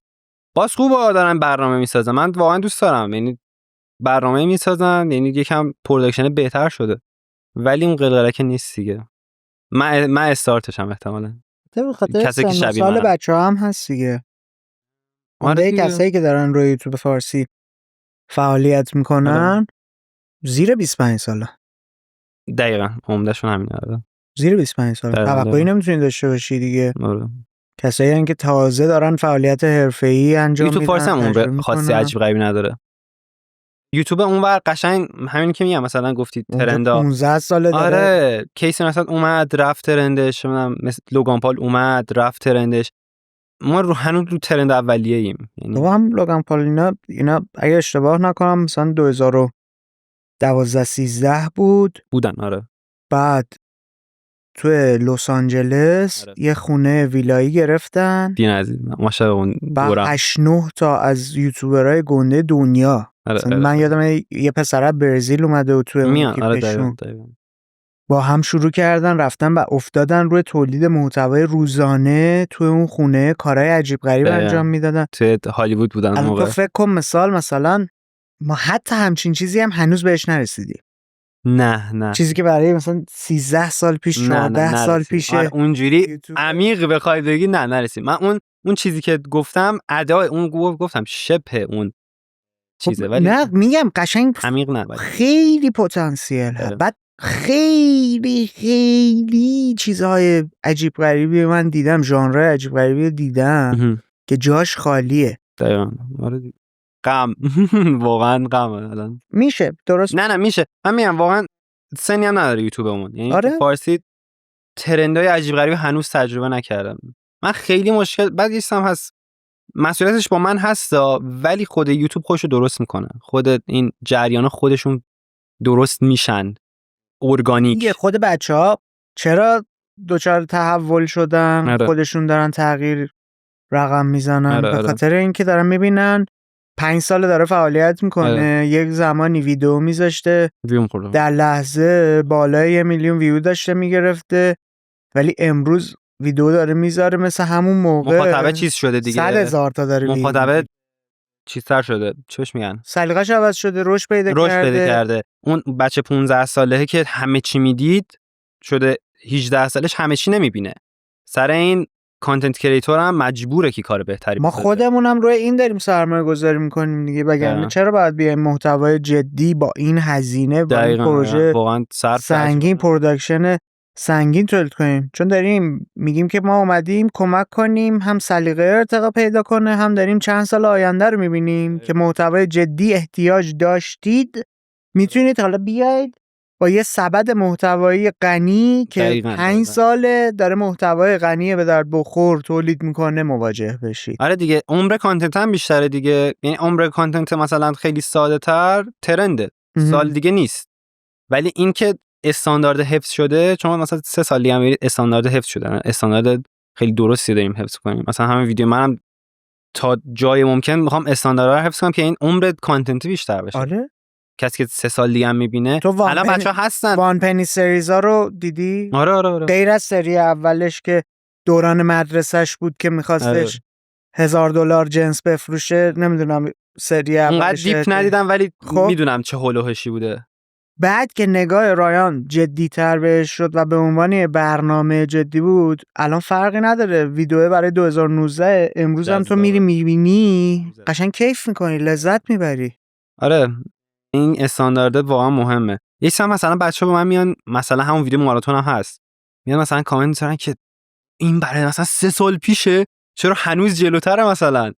باز خوبه دارن برنامه میسازن، من واقعا دوست دارم، یعنی برنامه میسازن، یعنی یکم پروداکشن بهتر شده، ولی اون قلقلک نیست دیگه. من استارتشم احتمالاً. به خاطر کسی که سن و شبیه سال منم. بچه‌ها هم هست دیگه. آره عمده دیگه. کسایی که دارن روی یوتیوب فارسی فعالیت میکنن زیر 25 ساله. دقیقاً عمدهشون همینه. آره. زیر 25 سال توقعی نمیتونی داشته باشی دیگه. آره. کسایی هستن که تازه دارن فعالیت حرفه‌ای انجام میدن. یوتیوب فارسی هم عمر خاصی عجیب غریبی نداره. یوتیوب اونور قشنگ همین که میگم، مثلا گفتید ترندا 15 ساله داره. آره کیس مثلا اومد رفت ترندش، مثلا لوگان پال اومد رفت ترندش، ما رو هنوز رو ترند اولیه ایم. یعنی تو هم لوگان پال اینا اگه اشتباه نکنم مثلا 2012 13 بودن. آره. بعد تو لس آنجلس یه خونه ویلایی گرفتن. دین عزیز ماشاءالله اون با 8 9 تا از یوتیوبرای گنده دنیا. من یادم یه پسره برزیل اومده و تو اون کیپشون با هم شروع کردن رفتن و افتادن روی تولید محتوای روزانه تو اون خونه، کارهای عجیب غریب انجام میدادن. تو هالیوود بودن اون موقع. تو فکر کن مثلا ما حتی همچین چیزی هم هنوز بهش نرسیدیم. نه چیزی که برای مثلا 13 سال پیش 14 سال پیشه اونجوری عمیق بخوای بگی نه نرسید. من اون چیزی که گفتم ادای اون گفتم شبه اون چیزه، ولی نه میگم قشنگ عمیق نه، خیلی پتانسیل هست. بعد خیلی خیلی چیزهای عجیب غریبی من دیدم، ژانر عجیب غریبی دیدم که جاش خالیه. دقیقاً. آره غم واقعا غم الان میشه درست. نه میشه. من میگم واقعا سنی هم نداره یوتیوبمون، یعنی آره؟ تو فارسی ترندهای عجیب غریبی هنوز تجربه نکردم. من خیلی مشکل بعد یه چیزم هست، مسئولیتش با من هستا، ولی خود یوتیوب خودشو درست میکنه، خود این جریانا خودشون درست میشن ارگانیک. خود بچه‌ها چرا دوچار تحول شدن؟ آره. خودشون دارن تغییر رقم میزنن. آره. به خاطر اینکه دارن میبینن 5 ساله داره فعالیت میکنه. آره. یک زمانی ویدیو میذاشته در لحظه بالای 1 میلیون ویو داشته میگرفته، ولی امروز ویدیو داره میذاره مثل همون موقع مخاطبه چیز شده دیگه، 100,000 تا داره مخاطبه چیزتر شده، چش میگن سلیقه‌ش عوض شده، رشد پیدا کرده. اون بچه 15 ساله که همه چی میدید شده 18 سالش همه چی نمیبینه، سر این کانتنت کریتور هم مجبوره که کار بهتری ما بسازه. خودمونم روی این داریم سرمایه گذاری میکنیم دیگه، وگرنه دقیقاً. چرا باید بیایم محتوای جدی با این هزینه با این دقیقاً پروژه واقعا سنگین، پروداکشن سنگین تولید کنیم؟ چون داریم میگیم که ما اومدیم کمک کنیم هم سلیقه ارتقا پیدا کنه، هم داریم چند سال آینده رو میبینیم که محتوای جدی احتیاج داشتید، میتونید حالا بیاید با یه سبد محتوایی غنی که دقیقاً. 5 ساله داره محتوای غنی به درد بخور تولید میکنه مواجه بشید. آره دیگه، عمر کانتنت هم بیشتره دیگه. یعنی عمر کانتنت مثلا خیلی ساده تر ترنده، سال دیگه نیست. ولی این که استاندارد حفظ شده، چون مثلا 3 سال دیگه هم میرید استاندارد حفظ شده، استاندارد خیلی درستی داریم حفظ کنیم. مثلا همین ویدیو منم تا جای ممکن میخوام استاندارد رو حفظ کنم که این عمر کانتنت بیشتر بشه. آره کسی که 3 سال دیگه هم میبینه. تو الان بچه‌ها هستن وان پنی سریز ها رو دیدی؟ آره. غیر از سری اولش که دوران مدرسهش بود که میخواستش $1000 جنس بفروشه، نمیدونم سری اونقدر اولش دیپ ندیدم ولی خب. میدونم چه هول و هوشی بوده. بعد که نگاه رایان جدی‌تر بهش شد و به عنوان یه برنامه جدی بود، الان فرقی نداره ویدیو برای 2019 امروز هم تو میری میبینی قشنگ کیف میکنی، لذت میبری. آره این استاندارد واقعا مهمه. یه چیزا مثلا بچه‌ها به من میان، مثلا همون ویدیو ماراتون هم هست، میان مثلا کامنت میذارن که این برای مثلا 3 سال پیشه، چرا هنوز جلوتره مثلا.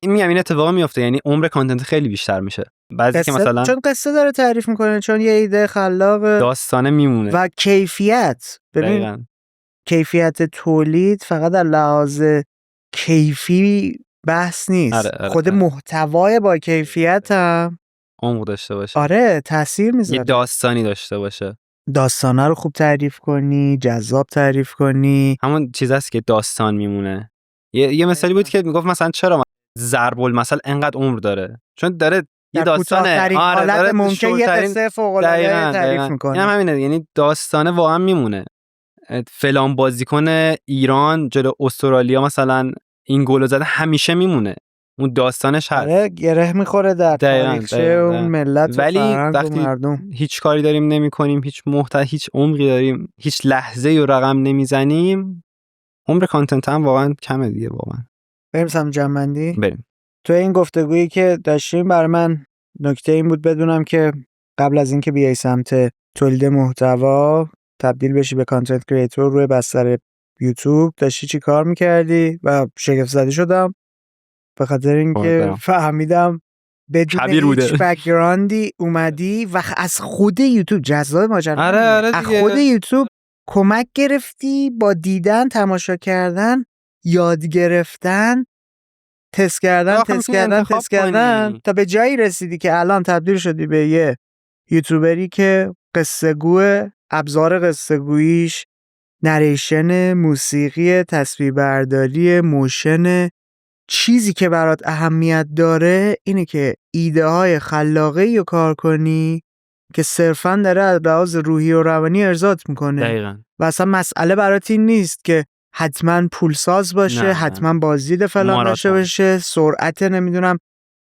این میگم این اتفاق میفته، یعنی عمر کانتنت خیلی بیشتر میشه. بعضی که مثلا چون قصه داره تعریف میکنه، چون یه ایده خلاق داستانه میمونه و کیفیت. ببین دقیقاً. کیفیت تولید فقط در لحاظ کیفی بحث نیست. آره. خود محتوای با کیفیت هم عمق داشته باشه. آره تاثیر میذاره. یه داستانی داشته باشه، داستانه رو خوب تعریف کنی، جذاب تعریف کنی. همون چیز است که داستان میمونه. یه مثالی بود که میگفت مثلا چرا ضرب المثل انقدر عمر داره، چون داره یه داستانه. آره حالت ممکن یه قصه فوق العاده تعریف میکنه. این هم همینه، یعنی داستانه واقعا میمونه. فلان بازیکن ایران جلو استرالیا مثلا این گل زده، همیشه میمونه، اون داستانش هست. آره گره میخوره در تاریخچه اون ملت و فرهنگ و مردم. هیچ کاری داریم نمی‌کنیم، هیچ عمقی داریم، هیچ لحظه‌ای رو رقم نمیزنیم، عمر کانتنت هم واقعا کمه دیگه. واقعا بریم سم جنبندی. بریم. تو این گفتگویی که داشتیم برای من نکته این بود بدونم که قبل از اینکه بیای سمت تولید محتوا تبدیل بشی به کانتنت کریتور روی بستر یوتیوب، داشتی چی کار میکردی و شگفت زده شدم به خاطر اینکه فهمیدم بدون هیچ بک‌گراندی اومدی و از خود یوتیوب جذاب ماجرا. آره از خود یوتیوب کمک گرفتی با دیدن، تماشا کردن، یاد گرفتن، تست کردن تا به جایی رسیدی که الان تبدیل شدی به یه یوتیوبری که قصه گوه، ابزار قصه گوییش نریشن، موسیقی، تصویربرداری، موشن. چیزی که برات اهمیت داره اینه که ایده های خلاقی رو کار کنی که صرفاً داره از لحاظ روحی و روانی ارضات میکنه. دقیقاً. و اصلا مسئله برات این نیست که حتما پولساز باشه، نه. حتما بازدید فلان داشته باشه، سرعت نمیدونم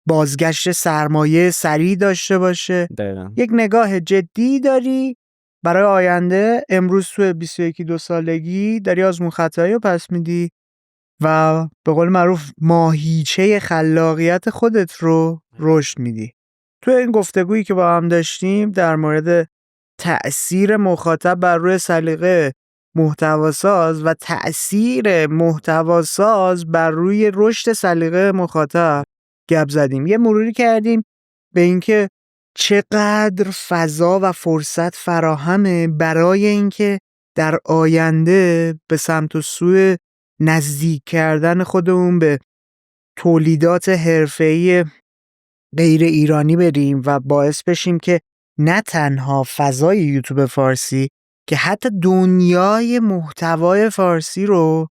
بازگشت سرمایه سریع داشته باشه. دقیقاً. یک نگاه جدی داری برای آینده. امروز تو 21-22 سالگی داری آزمون خطایی رو پس میدی و به قول معروف ماهیچه خلاقیت خودت رو رشد میدی. تو این گفتگویی که با هم داشتیم در مورد تأثیر مخاطب بر روی سلیقه محتواساز و تأثیر محتواساز بر روی رشد سلیقه مخاطب گپ زدیم. یه مروری کردیم به اینکه چقدر فضا و فرصت فراهمه برای اینکه در آینده به سمت و سوی نزدیک کردن خودمون به تولیدات حرفه‌ای غیر ایرانی بریم و باعث بشیم که نه تنها فضای یوتیوب فارسی که حتی دنیای محتوای فارسی رو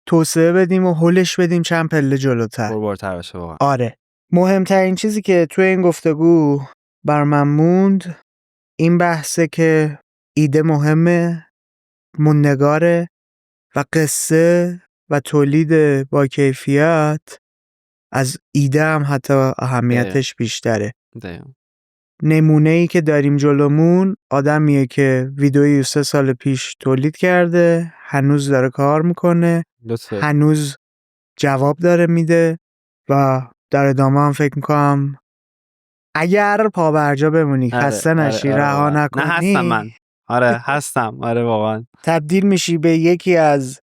توسعه بدیم و هولش بدیم چند پله جلوتر. پربارتر بشه واقعا. آره. مهمترین چیزی که توی این گفتگو بر من موند این بحثه که ایده مهمه، موندگاره و قصه و تولید با کیفیت از ایده هم حتی اهمیتش بیشتره. دقیقاً. نمونه‌ای که داریم جلومون آدمیه که ویدئویی 3 سال پیش تولید کرده، هنوز داره کار میکنه، لطفه. هنوز جواب داره میده و در ادامه هم فکر میکنم اگر پا برجا بمونی، خسته نشی، رها نکنی، نه هستم من. آره هستم. آره واقعا تبدیل میشی به یکی از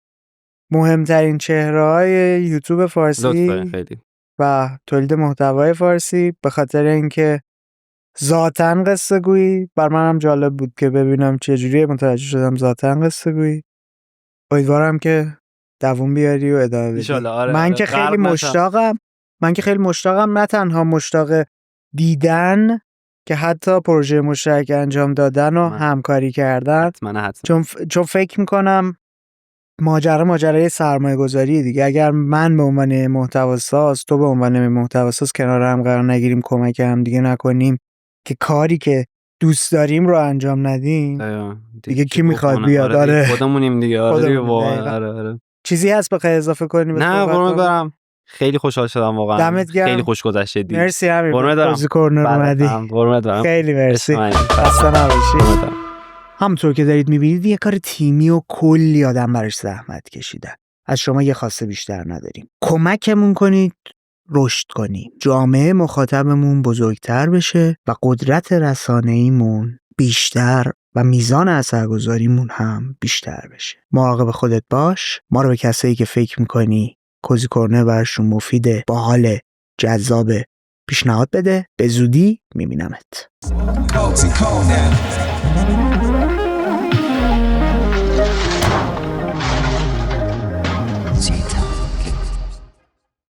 مهمترین چهره‌های یوتیوب فارسی لطفه خیلی. و تولید محتوای فارسی، به خاطر اینکه ذاتاً قصه گویی. بر منم جالب بود که ببینم چجوری متوجه شدم ذاتاً قصه گویی. امیدوارم که دووم بیاری و ادامه بدی. انشالله. آره من آره. که خیلی غرق نشم. مشتاقم، نه تنها مشتاق دیدن که حتی پروژه مشترک انجام دادن و من. همکاری کردن، حتما. چون فکر میکنم ماجرای سرمایه گذاری دیگه. اگر من به عنوان محتواساز، تو به عنوان محتواساز کنار هم قرار نگیریم، کمک هم دیگه نکنیم که کاری که دوست داریم رو انجام ندیم، دیگه کی میخواد بیاد؟ آره خودمونیم دیگه. آره دیگه خودمونیم. آره. چیزی هست بخوای اضافه کنی به نه قربونت برم. خیلی خوشحال شدم واقعا. دمت گرم. خیلی خوش گذشته دی. مرسی همین قربونت برم. بازی کورنر اومدی. قربونت برم. خیلی مرسی. خسته نباشی. همونطور که دارید میبینید یه کار تیمی و کلی آدم براش زحمت کشیدن. از شما یه خواسته بیشتر نداریم. کمکمون کنید رشد کنیم. جامعه مخاطبمون بزرگتر بشه و قدرت رسانه‌ایمون بیشتر و میزان اثرگذاریمون هم بیشتر بشه. مراقب خودت باش. ما رو به کسایی که فکر میکنی کوزی کورنر براشون مفیده، باحال، جذابه پیشنهاد بده. به زودی میبینمت.